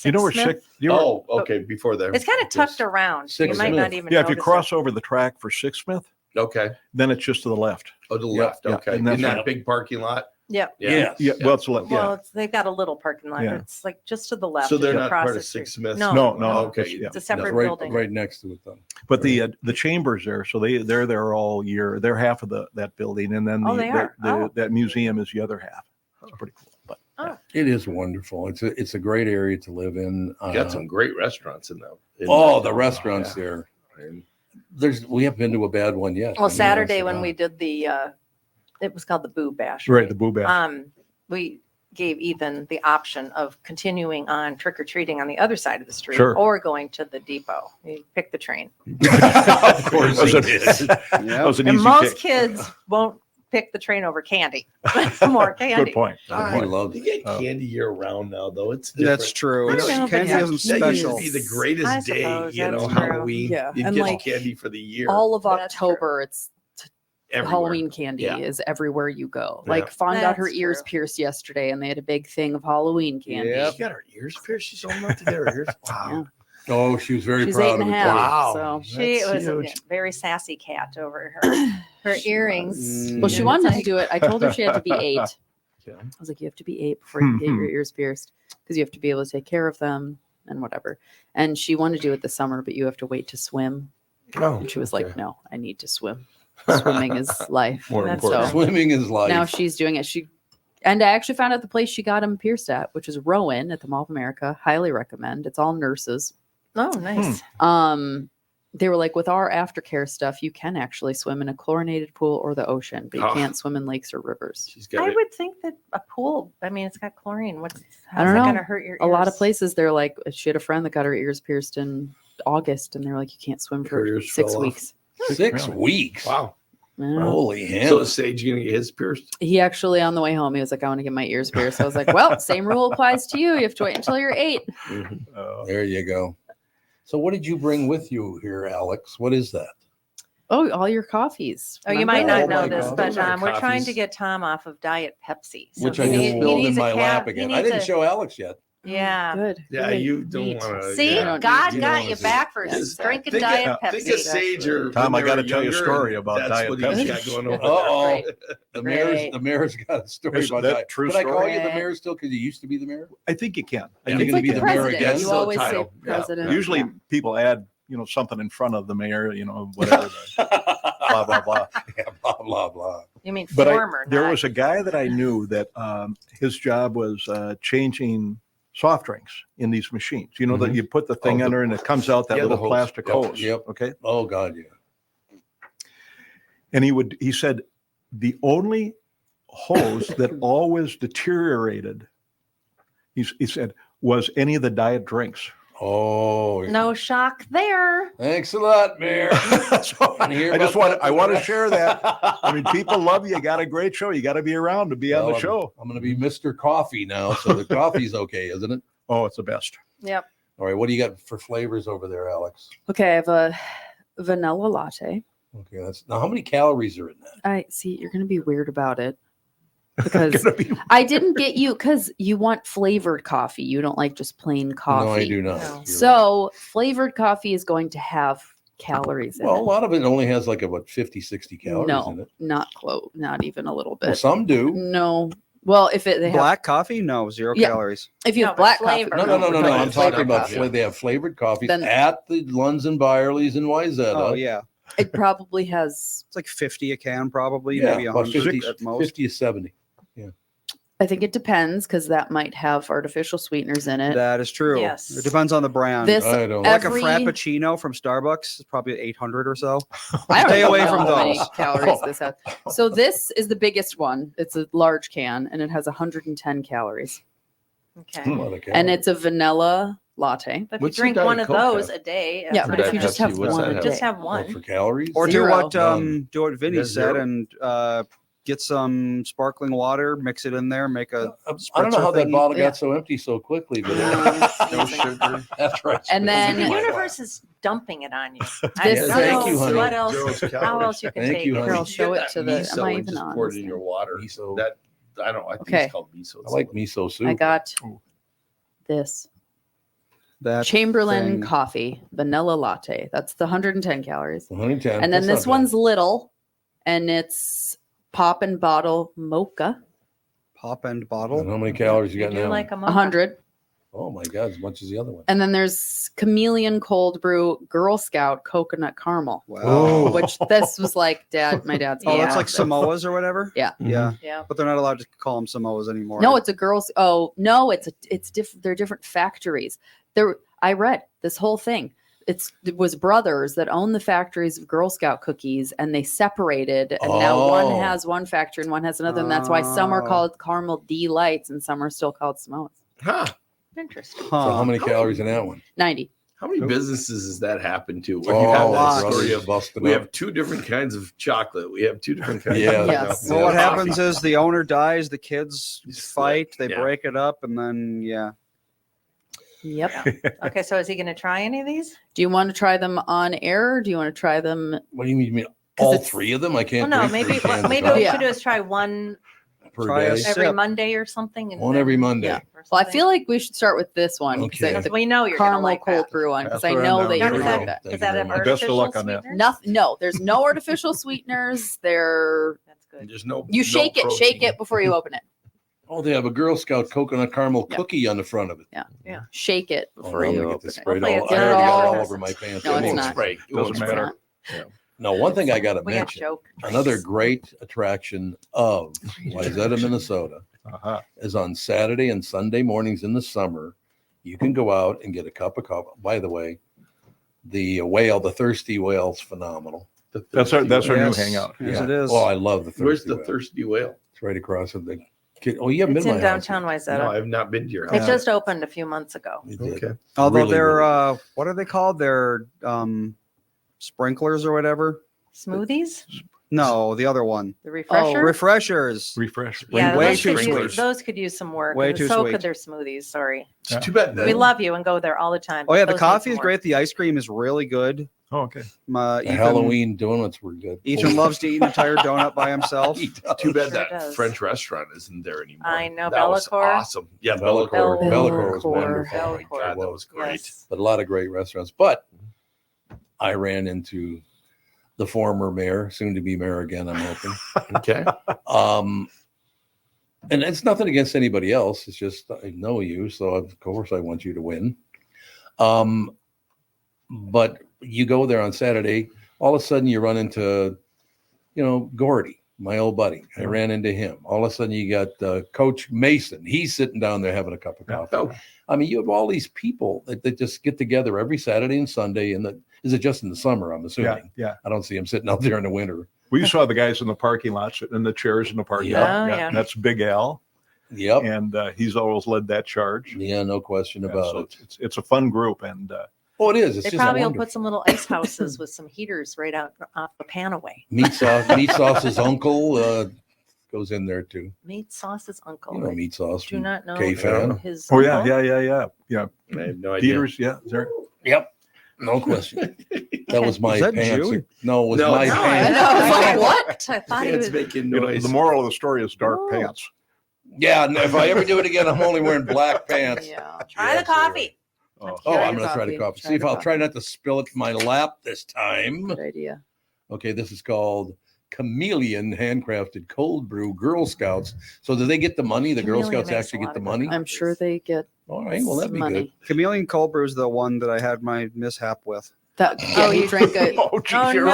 You know where Sixth Smith. Oh, okay. Before there. It's kind of tucked Yes. around. Sixth You might Smith. not even. Yeah, if you notice cross it. over the track for Sixsmith, Okay. then it's just to the left. Oh, to the Yeah, left. yeah, Okay. and that's In that right. big parking lot. Yeah. Yes. Yeah, well, it's left. Well, Yeah. they've got a little parking lot. Yeah. But it's like just to the left. So they're as you not cross part the of street. Six Smiths. No, No, Okay. it's- yeah. It's a separate right, building. right next to it, though. But the chamber's there, so they're there all year. They're half of that building, and then Oh, they are? Oh. that museum is the other half. It's pretty cool. But It is wonderful. It's a great area to live in. Got some great restaurants in them. The restaurants Yeah. there. And We haven't been to a bad one yet. Well, I mean, Saturday honest when to we God. did it was called the Boo Bash. right, the Boo Bash. We gave Ethan the option of continuing on trick or treating on the other side of the street Sure. or going to the depot. He picked the train. Of course Was he it- did. That was an And easy most pick. kids won't pick the train over candy. More candy. Good point. Good He point. loves you it. get Oh. candy year round now, though. It's different. That's true. I know, but Candy yeah, isn't That used special. to be the I greatest day, suppose that's true. Halloween. Yeah, You'd and get like, candy for the year. all of That's true. October, it's everywhere. Halloween candy Yeah. is everywhere you go. Yeah. Like Fawn got her That's ears true. pierced yesterday, and they had a big thing of Halloween candy. Yep. She got her ears pierced. She's old enough to get her ears. Wow. Oh, she was very She's proud 8 of and it. a half. too. Wow. So, She That's was a huge. very sassy cat over her earrings. Mm. well, she And wanted it's to like- do it. I told her she had to be 8. Yeah. I was like, you have to be 8 before you can get your ears pierced because you have to be able to take care of them and whatever. And she wanted to do it this summer, but you have to wait to swim Oh, And she was like, okay. no, I need to swim. Swimming is life. More That's important. true. Swimming is life. Now she's doing it. And I actually found out the place she got him pierced at, which is Rowan at the Mall of America. Highly recommend. It's all nurses. Oh, nice. They were like, with our aftercare stuff, you can actually swim in a chlorinated pool or the ocean, but you Ah. can't swim in lakes or rivers. She's got I it. would think that a pool, I mean, it's got chlorine. How's don't that know. going to hurt your ears? A lot of places, they're like, she had a friend that got her ears pierced in August, and they're like, you can't swim Her for ears 6 fell off. weeks. 6 Really? weeks. Wow. I don't know. Holy So hell. is Sage gonna get his pierced? He actually, on the way home, he was like, I want to get my ears pierced. I was like, well, same rule applies to you. You have to wait until you're 8. There you go. So what did you bring with you here, Alex? What is that? Oh, all your coffees. Oh, you might Oh not know my this, God. but Those are we're trying to coffees. get Tom off of Diet Pepsi. So Which he I just need- he spilled in needs a my lap he again. I needs didn't a- show Alex yet. Yeah. Good. Yeah, Good. you don't Neat. want to. See, you don't God need- got you you don't back for Yes, drinking Think Diet of, think of Pepsi. Sage or Tom, when I they gotta were tell you a younger, story and about that's Diet what he's Pepsi. got going over Uh-oh. Right. The Right. mayor's got a story Is about that that. true Can I call story? you the Right. mayor still because you used to be the mayor? I think you can. I You're think gonna you be the can. mayor president. again? You Still always say title. Yeah. president. Usually Yeah. people add, something in front of the mayor, whatever. Blah, blah, blah. Yeah, blah, blah, blah. You mean But former? there not- was a guy that I knew that his job was changing soft drinks in these machines. You know that you put the thing Oh, the- under and it comes out that yeah, the little hose. plastic Yep, hose. yep. Okay. Oh, God, yeah. And he said the only hose that always deteriorated, he said, was any of the diet drinks. Oh, No shock there. thanks a lot, Mayor. So Wanna hear I just about that? want to share that. I mean, people love you. You got a great show. You got to be around to be on Well, the show. I'm going to be Mr. Coffee now, so the coffee's okay, isn't it? Oh, it's the best. Yep. All right, what do you got for flavors over there, Alex? Okay, I have a vanilla latte. Okay, that's now how many calories are in that? I see you're going to be weird about it because Gonna be- I didn't get you because you want flavored coffee. You don't like just plain coffee. No, I do not. No. You're So flavored coffee is going to have calories in right. Well, a it. lot of it only has like about 50, 60 calories in No, it. not close, not even a little Well, bit. some do. No. Well, if it they have, Black coffee? No, 0 Yeah. calories. if you No, have but black coffee, flavor. No, no, no, no, no. I'm talking flavored about coffee. they have flavored coffees Then- at the Lunds and Byerly's in Wayzata. Oh, yeah. It probably has. It's like 50 a can, probably, Yeah, maybe about 100 50, at most. 50 to 70. I think it depends because that might have artificial sweeteners in it. That is true. Yes. It depends on the brand. This I don't like every- a Frappuccino from Starbucks is probably 800 or so. I don't Stay even away know from how many those. calories this has. So this is the biggest one. It's a large can and it has 110 calories. Okay. A lot of And calories. it's a vanilla latte. But if What's you your drink one Diet of Coke those have? a day, Yeah, that's but not if you bad. just have What's one that a have? Just day. have Oh, one. for calories. Or do Zero. what Vinny That's said zero? and get some sparkling water, mix it in there, make a I don't know how that spritzer bottle Yeah. got so empty so quickly, but No sugar. after I And then- The spit it in my universe is dumping it on you. This don't Thank know you, honey. What else? Zero's How calories. else you can Thank take you, it? honey. Here, I'll show Get it to that the. miso Am I and even just on? pour it this in thing? your water. Miso. That I don't know. I think Okay. it's called miso. I like miso soup. I got Ooh. this that Chamberlain thing. coffee vanilla latte. That's the 110 calories. 110. And then That's this not bad. one's little, and it's pop and bottle mocha, Pop and And bottle. how many calories you You got do now? like a mocha. 100. Oh my God, as much as the other one. And then there's Chameleon Cold Brew Girl Scout Coconut Caramel, Wow. Oh. which this was like my dad's. Oh, that's Yeah. like Samoas or whatever? Yeah. Yeah. Yeah. But they're not allowed to call them Samoas anymore. No, it's a girl's. Oh no, it's different. They're different factories. I read this whole thing. It was brothers that own the factories of Girl Scout cookies, and they separated, and now one Oh. has one factory and one has another, and that's why some are Oh. called caramel delights and some are still called Samoas. Huh. Interesting. So how many calories in that one? 90. How many businesses has that happened to? Where Oh, you have lot. that story brothers of busting we up. have two different kinds of chocolate. We have two different kinds. Yeah. of Yes. Well, what Yeah. happens is the owner dies, the kids You split. fight, they Yeah. break it up, and then, yeah. Yep. Okay, so is he going to try any of these? Do you want to try them on air? Or do you want to try them? What do you mean? 'Cause All it's- three of them? I Well, can't. no, drink maybe three cans of maybe what we Yeah. should do is try one per Try a day. sip. every Monday or something. And One then- every Monday. Yeah. or Well, I something. feel like we should start with this one. 'cause Okay. it's Because a we know you're going to caramel like cold that. brew one because I That's what I'm know down that with. you're There going we to go. like that. Thank Is you that very an much. Best of artificial luck on that. sweetener? No, there's no artificial sweeteners. They're That's good. There's no. you no shake it protein. before you open it. Oh, they have a Girl Scout coconut caramel Yeah. cookie on the front of it. Yeah. Shake it Oh, before I'm you gonna get open this it. sprayed Hopefully all. it's I already not got it all all- over my pants. No, It it's won't not. spray. It Doesn't won't matter. spray. No, one thing I got to We got mention, joke. another great attraction of Wayzata, Minnesota, Uh-huh. is on Saturday and Sunday mornings in the summer. You can go out and get a cup of coffee. By the way, the thirsty whale's phenomenal. The That's our thirsty new whale. Yes. hangout. Yes, it is. Oh, I love the thirsty Where's the whale. thirsty whale? It's right across from the kid. Oh, you haven't It's been in to my house downtown yet. Wayzata. No, I've not been to your It house. just opened a few months ago. You did. Okay. Although Really, they're really what are they called? They're sprinklers or whatever. Smoothies, No, the other one. the refresher. Refreshers. Refresh. Yeah, Way those too could, sweet. use, those could use some work. Way and too so sweet. could their smoothies. Sorry, It's too bad that we love you and go there all the time. Oh yeah, but the those need coffee some is work. great. The ice cream is really good. Oh, okay. The Ethan, Halloween donuts were good. Ethan loves to eat an entire donut by himself. He does. Too bad Sure that does. French restaurant isn't there anymore. I know, That was Bellacore. awesome. Yeah, Bellacore. Bellacore. Bellacore was Bellacore. wonderful. Oh my Bellacore. God, that was great. Yes. But a lot of great restaurants. But I ran into the former mayor, soon to be mayor again, I'm hoping. Okay. And it's nothing against anybody else. It's just I know you, so of course I want you to win. But you go there on Saturday, all of a sudden you run into, Gordy, my old buddy. I ran into him. All of a sudden you got Coach Mason. He's sitting down there having a cup of coffee. Oh, I mean, you have all these people that just get together every Saturday and Sunday. And is it just in the summer? I'm Yeah, assuming. yeah. I don't see them sitting out there in the winter. We saw the guys in the parking lot sitting in the chairs in the parking Yeah. lot. Oh, yeah. That's Big Al, Yep. and he's always led that charge. Yeah, no question Yeah, about so it. it's a fun group, and Oh, it is. It's They just probably will wonderful. put some little ice houses with some heaters right out off the Panoway. Meat Sauce's uncle goes in there too. Meat Sauce's uncle. You know, I Meat Sauce. do not know K-Fan. his. oh yeah, uncle. yeah. I have no idea. Peters, yeah, is there? Yep. No question. That was my Is that pants. Jew? No, it was No, my no, I pants. know. I was like, Pants. what? I thought he It's was. making You know, noise. the moral of the story is dark Oh. pants. Yeah, and if I ever do it again, I'm only wearing black pants. Yeah. Try the coffee. Oh, Oh, Try I'm the going to try the coffee. coffee. Try See if the I'll coffee. try not to spill it in my lap this time. Good idea. Okay, this is called Chameleon Handcrafted Cold Brew Girl Scouts. So do they get the money? The Girl Chameleon Scouts makes actually a get lot the of money? good I'm sure they get All right, well, that'd be money. good. Chameleon Cold Brew is the one that I had my mishap with. That, yeah, you drank it. oh, geez, Oh you're no!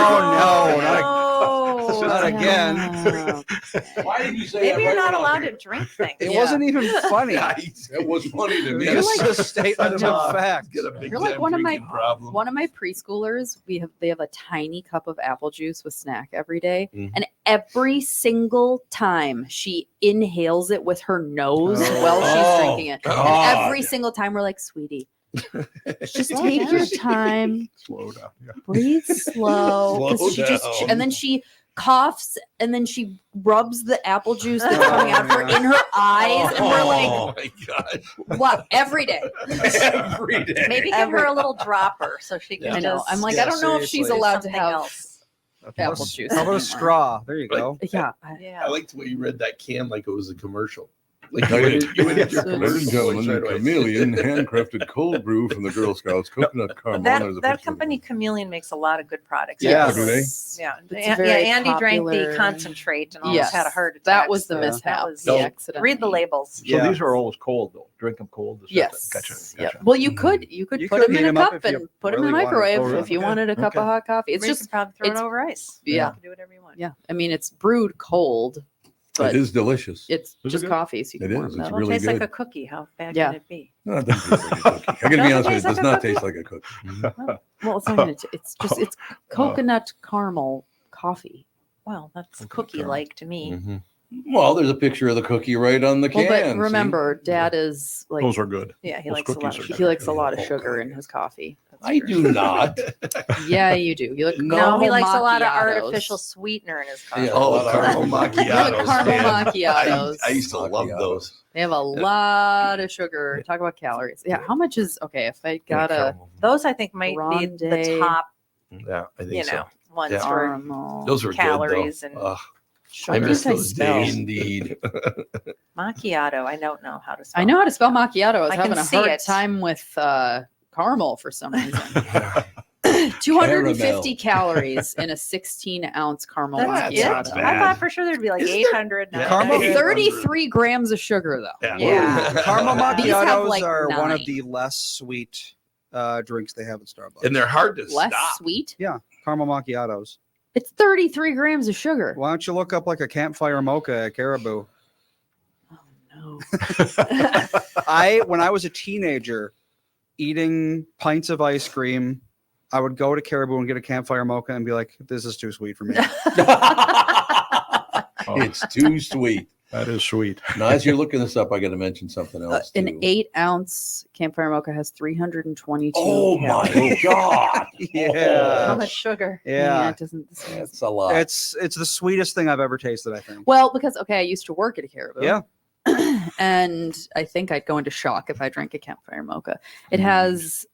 no, no. not again. Why did you say Maybe you're not allowed to drink things. It Yeah. wasn't even funny. It was funny to me. It was just a statement Set 'em of off. fact. Get a big You're like time one of my- drinking problem. One of my preschoolers, they have a tiny cup of apple juice with snack every day, Mhm. and every single time she inhales it with her nose Oh. while she's Oh, drinking it. God. And every single time we're like, sweetie, just Slow take your down. time, slow down. Yeah. breathe slow. 'Cause Slow she just, down. and then she coughs, and then she rubs the apple juice that's Oh, coming out of her yeah. in her eyes, and we're like, Oh, my God. what? Every day. Every day. Maybe give her a little dropper so she can I know. just I'm like, Yeah, I don't know if she's seriously. allowed to something have else. apple juice. How about anymore. a straw? There you go. Yeah. Yeah. I liked the way you read that can like it was a commercial. Like I you did. went, you went into your Ladies and commercial gentlemen, voice the right away. Chameleon handcrafted cold brew from the Girl Scouts, coconut caramel. That There's a that picture. company Chameleon makes a lot of good products. Yeah. Do they? Yeah. It's Yeah, very Andy drank the popular. concentrate and almost had a heart attack. That was the so Yeah. mishap. That was, the No. accident. read the labels. So Yeah. these are always cold though. Drink them cold. Is that Yes. Gotcha. Yep. Gotcha. Well, you could You put could them heat in a 'em up cup if you and put them in the really wanted. microwave Oh, really? if you Okay. wanted a cup Okay. of hot coffee. It's Or you just could probably throw it it's- over ice. yeah. You can do whatever you want. yeah. I mean, it's brewed cold, but It is delicious. it's Is it just good? coffee, so you It can warm is. it It's up. Well, it really tastes like good. a cookie. How bad Yeah. can it be? No, it doesn't taste like a cookie. I'm going to be Doesn't honest with you. It taste does like a not cookie? taste like a cookie. Well, it's not even. It's just it's coconut caramel coffee. Well, that's Okay, cookie-like to me. Mhm. Well, there's a picture of the cookie right on the Well, can. but see? remember, Dad is like Those are good. Yeah, he Those likes a lot cookies of are sugar. he likes a lot of Oh, sugar God. in his coffee. That's I true. do not. Yeah, you do. You like No, No, he likes a lot of macchiatos. artificial sweetener in his coffee. Yeah. Oh, caramel macchiatos. Caramel man. macchiatos. I used to love those. They have a lot of sugar. Talk about calories. Yeah, how much is okay? If I got a Caramel. Those I think might be the Grande. top, Yeah, I think you so. know, ones Yeah. for caramel Those were calories good, and though. Ugh, sugar. I miss Why can't those spell? days. Indeed. macchiato. I don't know how to spell. I know how to spell macchiato. I was I having can a see hard it. time with caramel for some reason. 250 calories in a 16-ounce caramel That's That's it. macchiato. not I bad. thought for sure there'd be like 800. Yeah. Caramel- 33 grams of sugar, though. Yeah. Caramel These have, macchiatos like, are one of 9. the less sweet drinks they have at Starbucks. And they're hard to Less stop. sweet. caramel macchiatos. It's 33 grams of sugar. Why don't you look up like a campfire mocha at Caribou? Oh, no. When I was a teenager, eating pints of ice cream, I would go to Caribou and get a campfire mocha and be like, "This is too sweet for me." It's too sweet. That is sweet. Now, as you're looking this up, I got to mention something else. An too. 8-ounce campfire mocha has 322 Oh calories. my God. Yeah. How much sugar? Yeah, it doesn't. That's a lot. it's the sweetest thing I've ever tasted. I think. Well, because I used to work at a Caribou. Yeah. And I think I'd go into shock if I drank a campfire mocha. It Mm. has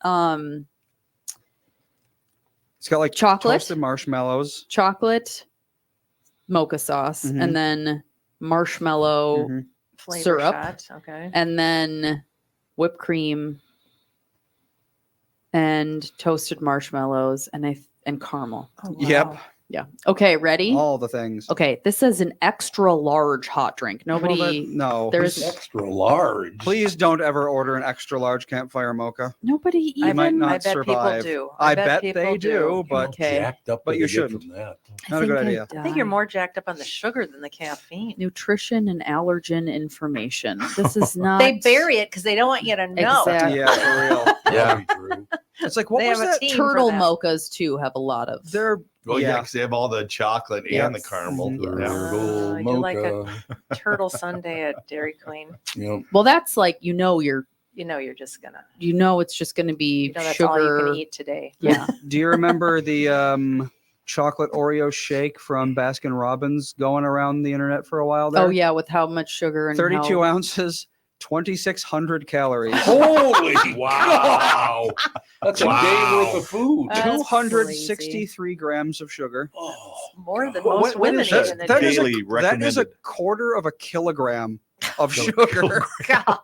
It's got like chocolate, toasted marshmallows. chocolate, mocha sauce, Mhm. and then marshmallow, Mhm. Flavor syrup. shot. Okay. and then whipped cream, and toasted marshmallows, and caramel. Oh, Yep. wow. Yeah. Okay, ready? All the things. Okay, this is an extra large hot drink. Nobody. Well, no. there's extra large. Please don't ever order an extra large campfire mocha. nobody You might even. not I bet survive. people do. I bet people they do, but Okay. Jacked up, But do you they get shouldn't. From that. Not a good think idea. I think you're die. more jacked up on the sugar than the caffeine. Nutrition and allergen information. This is not. They bury it because they don't want you to know. Exactly. Yeah, for real. Yeah. True. It's like, what They was have a that? team for Turtle that. mochas too have a lot of. They're Oh yeah, yeah. because they have all the chocolate Yeah. and the caramel. Mhm. Yeah. Turtle I do like a- mocha. Turtle Sunday at Dairy Queen. Yep. Well, that's like You're just gonna. it's just going to be That's sugar. all you can eat today. Yeah. Do you remember the chocolate Oreo shake from Baskin Robbins going around the internet for a while there? Oh yeah, with how much sugar and 32 how, ounces, 2,600 calories. Holy Wow. That's Wow. a day worth of food. That's 263 grams of sugar. Oh, More than God. most women eat in a that day. is a- Daily That is a recommended. quarter of a kilogram of sugar. God.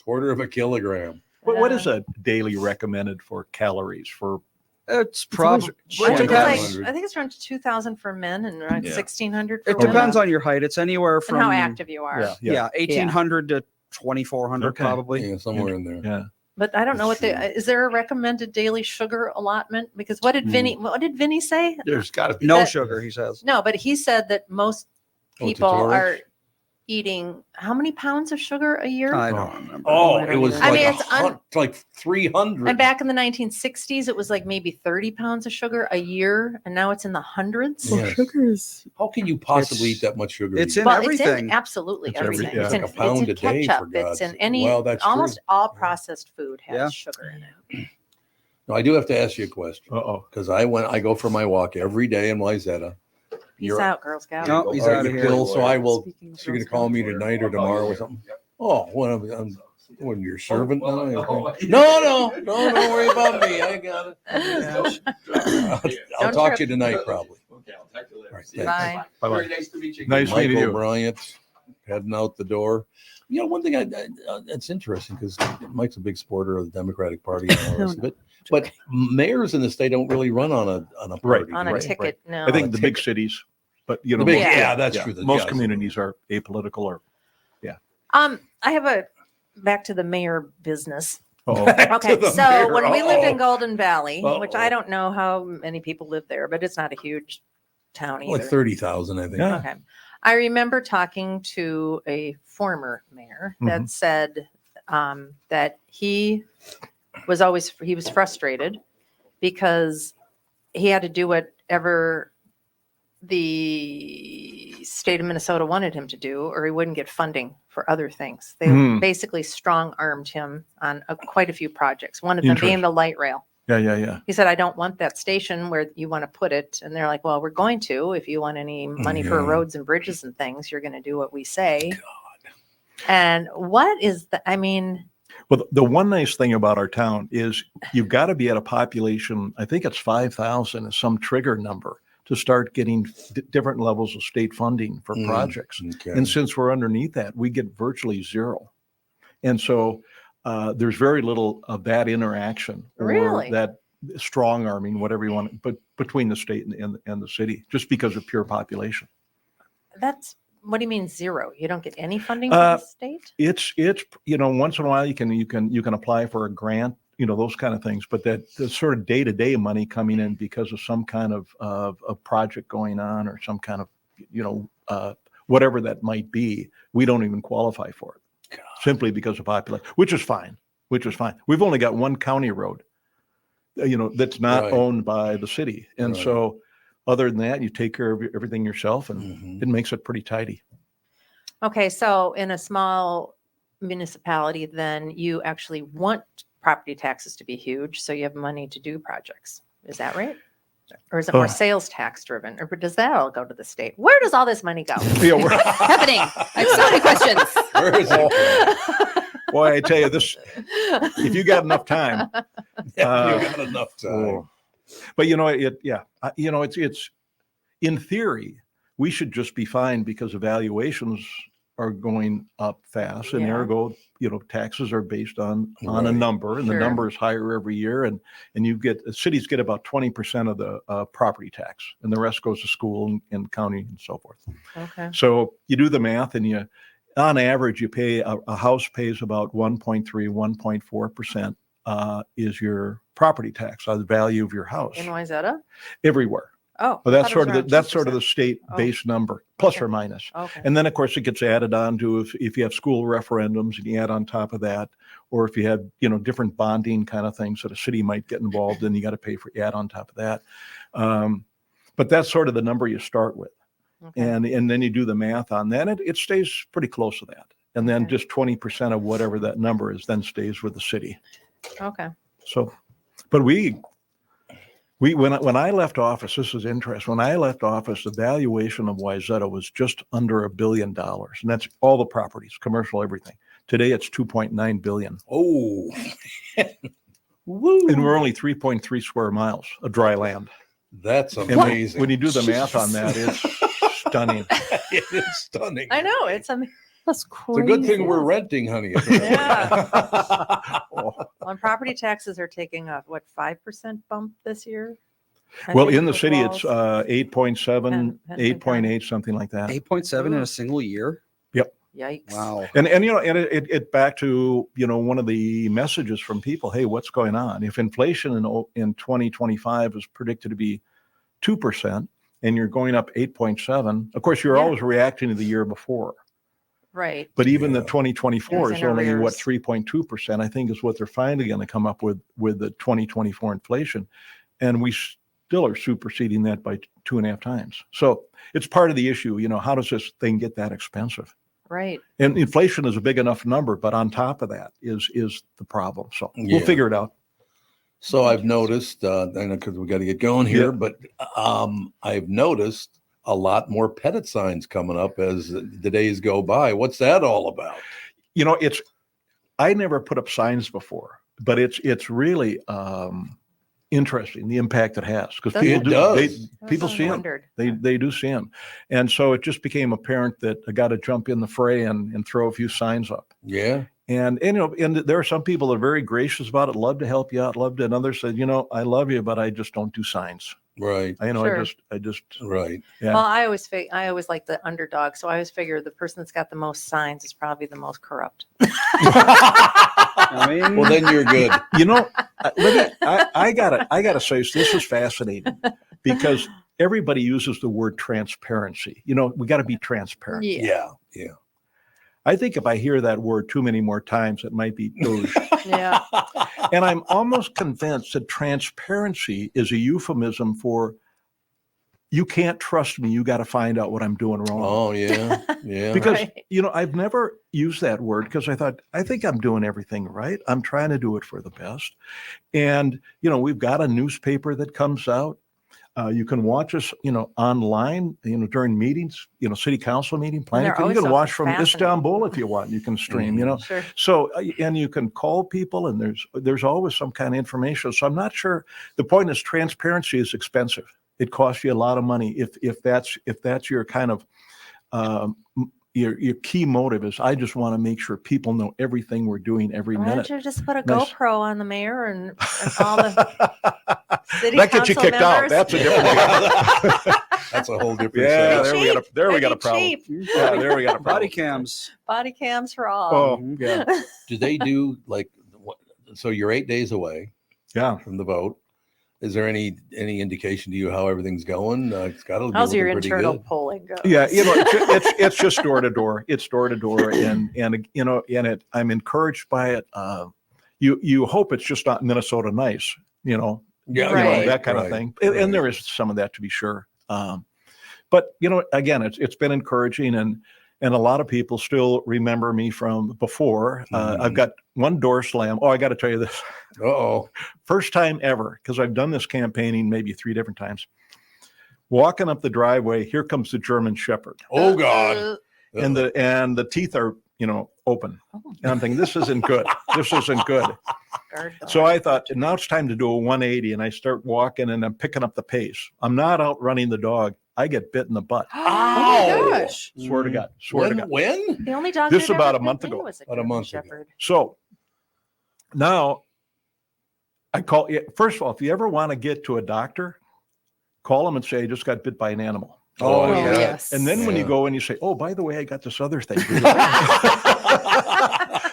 quarter of a kilogram. What is a daily recommended for calories for? It's probably. I It think, depends, I think it's around 2,000 for men and around Yeah. 1,600 for it women. depends on your height. It's anywhere from and how active you are. Yeah, 1,800 to 2,400 Okay. probably. Yeah, somewhere in there. Yeah. But I don't know what is there a recommended daily sugar allotment? Because what did Vinny say? There's got to be. No That- sugar, he says. No, but he said that most Oh, people tutorials? are eating how many pounds of sugar a year? I don't remember. Oh, I don't it was either. like, I mean, it's like 300. And back in the 1960s, it was like maybe 30 pounds of sugar a year, and now it's in the hundreds. Yeah. sugars. How can you possibly It's- eat that much sugar? it's a in day? Well, it's everything. in absolutely It's everything. everything. It's Yeah, in, like a pound it's in a day, for ketchup. It's God's in sake. any, Well, that's almost true. all processed food has Yeah. sugar in it. No, I do have to ask you a question Uh-oh. because I go for my walk every day in Wayzata. Peace You're- out, Girl Scout. No, he's All out right, of you here. Bill, so I will. Speaking of So you're gonna Girl call Scouts. me tonight or tomorrow or something? Oh, when you're servant now? oh, No, don't worry about me. I got it. I'll Don't talk trip. to you tonight probably. Okay, I'll talk to you later. All right, See you. Bye. Bye-bye. Very nice to meet you. Nice meeting Michael you. Bryant heading out the door. You know, one thing that's interesting because Mike's a big supporter of the Democratic Party and all the rest of it. But mayors in the state don't really run on a party. On a Right, ticket, no. I think On a the big ticket. cities, but you know, The big- most- yeah, that's true. Most Yeah. communities are apolitical or. I have back to the mayor business. Oh, Okay, the so mayor. when we lived in Uh-oh. Golden Valley, which I Uh-oh. don't know how many people live there, but it's not a huge town either. Like 30,000, I think. Yeah. Okay. I remember talking to a former mayor that said that he was frustrated because he had to do whatever the state of Minnesota wanted him to do, or he wouldn't get funding for other things. They Hmm. basically strong armed him on quite a few projects, one of them being the light rail. yeah. He said, I don't want that station where you want to put it. And they're like, well, we're going to. If you want any money for Yeah. roads and bridges and things, you're going to do what we say. And what is the, I mean, Well, the one nice thing about our town is you've got to be at a population, I think it's 5,000 is some trigger number to start getting different levels of state funding for projects. Okay. And since we're underneath that, we get virtually zero. And so there's very little of that interaction or Really? that strong arming, whatever you want, but between the state and the city, just because of pure population. That's, what do you mean zero? You don't get any funding from the state? It's once in a while you can apply for a grant, those kind of things, but that the sort of day-to-day money coming in because of some kind of a project going on or some kind of whatever that might be, we don't even qualify for it. God. Simply because of population, which is fine. We've only got one county road, that's not Right. owned by the city, and Right. so other than that, you take care of everything yourself, and it makes it pretty tidy. Okay, so in a small municipality, then you actually want property taxes to be huge, so you have money to do projects. Is that right? Or is it more sales tax driven? Or does that all go to the state? Where does all this money go? Yeah, we're- Happening. I have so many questions. Where is it? boy, I tell you this: if you got enough time, You got enough time. but it's in theory, we should just be fine because evaluations are going up fast, and Yeah. ergo, taxes are based on a Right. number, and Sure. the number is higher every year, and cities get about 20% of the property tax, and the rest goes to school and county and so forth. Okay. So you do the math, and on average, you pay a house pays about 1.3, 1.4% is your property tax on the value of your house In Wayzata? everywhere. Oh. Well, I that's thought it was around that's sort of 2%. the state-based number, plus or minus. Okay. And then, of course, it gets added on to if you have school referendums and you add on top of that, or if you have, different bonding kind of things that a city might get involved in, you got to pay for add on top of that. But that's sort of the number you start with. Okay. And then you do the math on that, and it stays pretty close to that. And then Okay. just 20% of whatever that number is then stays with the city. Okay. So, but when I left office, this is interesting. When I left office, the valuation of Wayzata was just under $1 billion, and that's all the properties, commercial, everything. Today, it's 2.9 billion, Oh, and we're only 3.3 square miles of dry land. that's And amazing. when you do the math on that, it's stunning. It is stunning. I know. It's That's It's crazy. a good thing we're renting, honey. Yeah. Oh. Well, and property taxes are taking a 5% bump this year? I Well, think in the with city, walls. it's 8.7, Hennepin 8.8, something like that. 8.7 in Ooh. a single year. Yikes. Wow. And it back to one of the messages from people. Hey, what's going on? If inflation in 2025 is predicted to be 2%, and you're going up 8.7, of course, you're Yeah. always reacting to the year before. Right. But even the Yeah. 2024 It was is in only arrears. 3.2%. I think is what they're finally going to come up with the 2024 inflation, and we still are superseding that by 2.5 times. So it's part of the issue. How does this thing get that expensive? Right. And inflation is a big enough number, but on top of that is the problem. So we'll Yeah. figure it out. So I've noticed, I know because we got to get going here, Yeah. but I've noticed a lot more Petit signs coming up as the days go by. What's that all about? I never put up signs before, but it's really interesting the impact it has because Does people it? do Does. people see them. Wondered. They do see them, and so it just became apparent that I got to jump in the fray and throw a few signs up. Yeah. And there are some people that are very gracious about it, love to help you out, and others said, I love you, but I just don't do signs. Right. Sure. I just Right. Yeah. Well, I always like the underdog. So I always figure the person that's got the most signs is probably the most corrupt. I mean, Well, then you're good. I gotta say this is fascinating because everybody uses the word transparency. We got to be transparent. Yeah. Yeah. I think if I hear that word too many more times, it might be douche. Yeah. And I'm almost convinced that transparency is a euphemism for you can't trust me. You got to find out what I'm doing wrong. Oh, yeah. Yeah. Because, Right. I've never used that word because I think I'm doing everything right. I'm trying to do it for the best. And, we've got a newspaper that comes out. You can watch us, online, during meetings, city council meeting, planning. they're You always can so watch from fascinating. Istanbul if you want. You can stream, Sure. So, and you can call people, and there's always some kind of information. So I'm not sure. The point is, transparency is expensive. It costs you a lot of money if that's your kind of your key motive is, I just want to make sure people know everything we're doing every Why minute. don't you just put a Nice. GoPro on the mayor and all the city That gets you council kicked out. members? That's a different deal. That's a whole different. Yeah, setup. there we got a Cheap. problem. Cheap. Yeah, there we got a problem. Body cams. Body cams for all. Oh, yeah. Do they do like? So you're 8 days away Yeah. from the vote. Is there any indication to you how everything's going? It's got to be How's your looking pretty internal good. polling go? Yeah, it's just door to door. It's door to door, and I'm encouraged by it. You hope it's just not Minnesota nice, Yeah, Right. that kind of thing, and there is some of that to be sure. But again, it's been encouraging, and a lot of people still remember me from before. I've got one door slam. Oh, I got to tell you this. Uh-oh. First time ever, because I've done this campaigning maybe 3 different times. Walking up the driveway, here comes the German Shepherd, Oh God. and the teeth are open, and I'm thinking, this isn't good. This isn't good. Guard dog. So I thought, now it's time to do a 180, and I start walking, and I'm picking up the pace. I'm not outrunning the dog. I get bit in the butt. Oh my gosh. Swear to God. Swear to God. When? The only dog This that about ever a month bit me ago. was About a German month ago. Shepherd. So now I call, first of all, if you ever want to get to a doctor, call them and say, I just got bit by an animal. Oh, Oh, yeah. yes. And then when you Yeah. go and you say, oh, by the way, I got this other thing.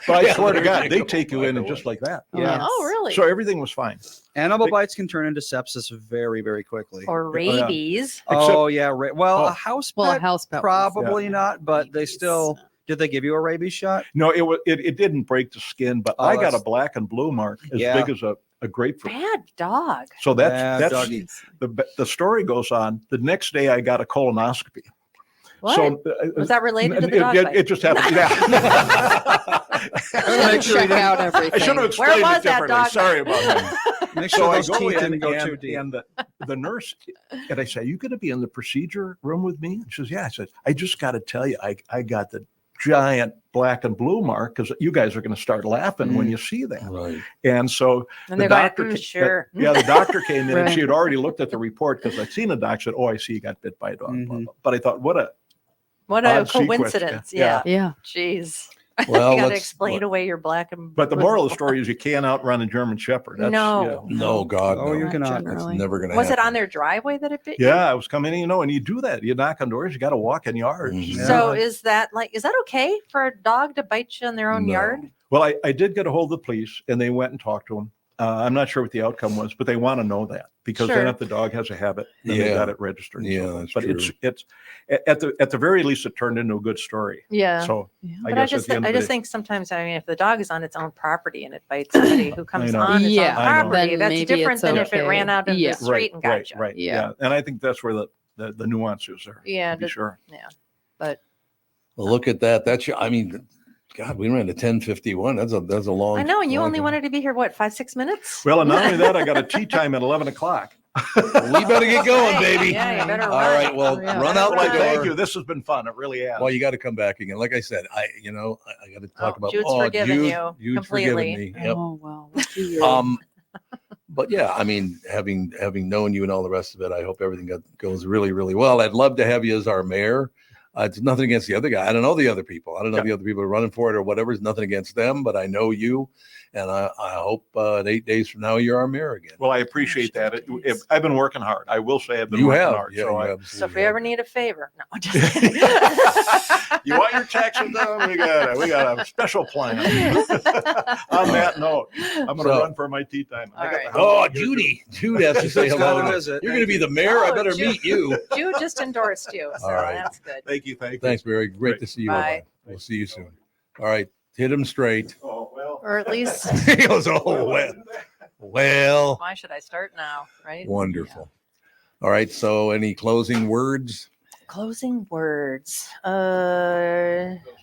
But I Yeah, swear to there God, you they go. take you By in the and just way. like that. Yeah. Yes. Oh, really? So everything was fine. Animal bites can turn into sepsis very, very quickly. Or rabies. Oh, yeah. Well, Oh. a house Well, a pet, house pet. probably not, but they rabies. still. Did they give you a rabies shot? No, it didn't break the skin, but Oh, I got a that's- black and blue mark as Yeah. big as a grapefruit. Bad dog. So Bad that's doggy. the story goes on. The next day I got a colonoscopy. What? So Was that related to the dog bite? it just happened. Yeah. Make sure you Check out I everything. should have Where explained was it that differently. dog Sorry bite? about that. Make So sure I those go teeth in didn't go too deep. and the nurse, and I say, are you going to be in the procedure room with me? And she says, yeah. I said, I just got to tell you, I got the giant black and blue mark, because you guys are going to start laughing when you see that. Right. And so And the they're doctor, going, sure. yeah, the doctor came in and Right. she had already looked at the report, because I'd seen a doc, said, oh, I see you got bit by a dog. blah, Mhm. blah. But I thought, what a What a odd sequence. coincidence. Yeah. Yeah. Yeah. Jeez. Well, you got to let's- explain away your black and But the blue. moral of the story is you can't outrun a German Shepherd. That's, No. No, God, Oh, no. you cannot. That's Generally. never going to Was happen. it on their driveway that it bit you? Yeah, I was coming in, and you do that. You knock on doors, you got to walk in yards. Mhm. Yeah. So is that okay for a dog to bite you in their own No. yard? Well, I did get a hold of the police, and they went and talked to him. I'm not sure what the outcome was, but they want to know that, because Sure. then if the dog has a habit, then they Yeah. got it registered. and so Yeah, forth. that's but true. it's at the very least, it turned into a good story. Yeah. So Yeah. I But guess at the end I of the just day, think sometimes, I mean, if the dog is on its own property and it bites somebody who comes know. on its Yeah, own I know. property, then that's maybe different it's than if it okay. ran out in Yeah. the street and got you. right, Yeah. yeah. And I think that's where the nuance is there. Yeah, to be the- sure. But Well, look at that. I mean, God, we ran to 10:51. That's a long. I know, and you long only time. wanted to be here, what, 5-6 minutes? Well, and not only that, I got a tea time at 11 o'clock. We better get going, baby. Yeah, you better All run. right. Well, Yeah. run out Well, the door. thank you. This has been fun. It really has. Well, you got to come back again. Like I said, I got to talk Oh, about. Jude's forgiven you Jude's completely. forgiven me. Yep. Oh well. Lucky you. But yeah, I mean, having known you and all the rest of it, I hope everything goes really, really well. I'd love to have you as our mayor. It's nothing against the other guy. I don't know the other people. I don't know the other people who are running for it or whatever. It's nothing against them, but I know you, and I hope in 8 days from now you're our mayor again. Well, I appreciate that. I've been working hard. I will say I've been You working have, hard. yeah, so you I- absolutely So if we have. ever need a favor, no, I'm just kidding. You want your taxes down? We got a special plan. On that note, I'm going to So- run for my tea time. I All got right. the Oh, house to get Judy has to say Just gotta hello. visit. You're going to be the mayor. I Oh, better Jude. meet you. Jude just endorsed you, so All right. that's good. to. Thank you. Thank you. Thanks, Barry. Great to see you. Bye. We'll see you soon. All right, hit him straight. Oh, well. Or at least, He goes, oh well. why should I start now, right? Wonderful. All right. So, any closing words? Closing words.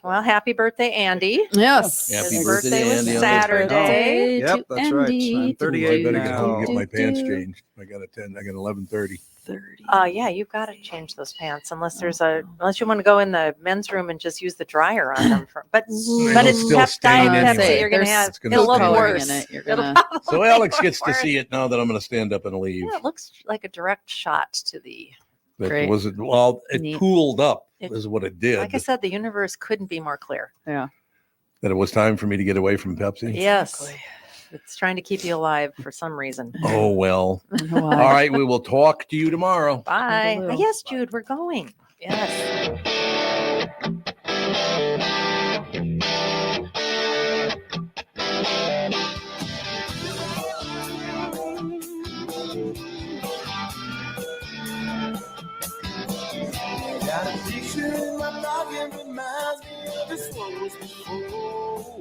Well, happy birthday, Andy. Yes. Happy His birthday, birthday was Andy, on this Saturday. Yep, to that's right. Andy. I'm 38 I better get home and now. get my pants changed. I got 11:30. 30. Yeah, you've got to change those pants unless you want to go in the men's room and just use the dryer on them. But It'll it's still Pep stain Diet Pepsi. anyway. You're gonna There's have It's gonna it'll look stain. worse. In it. You're It'll gonna. probably So look Alex gets to worse. see it now that I'm going to stand up and leave. Yeah, it looks like a direct shot to the That Great. was it. Well, it Neat. cooled up It- is what it did. Like I said, the universe couldn't be more clear. Yeah. That it was time for me to get away from Pepsi. Yes. It's trying to keep you alive for some reason. Oh well. Wonder why. All right, we will talk to you tomorrow. Bye. Toodaloo. Yes, Jude, we're going. Yes. Got a picture in my noggin reminds me of this one was before.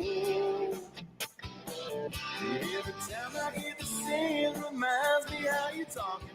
Every time I hear the singing reminds me how you talking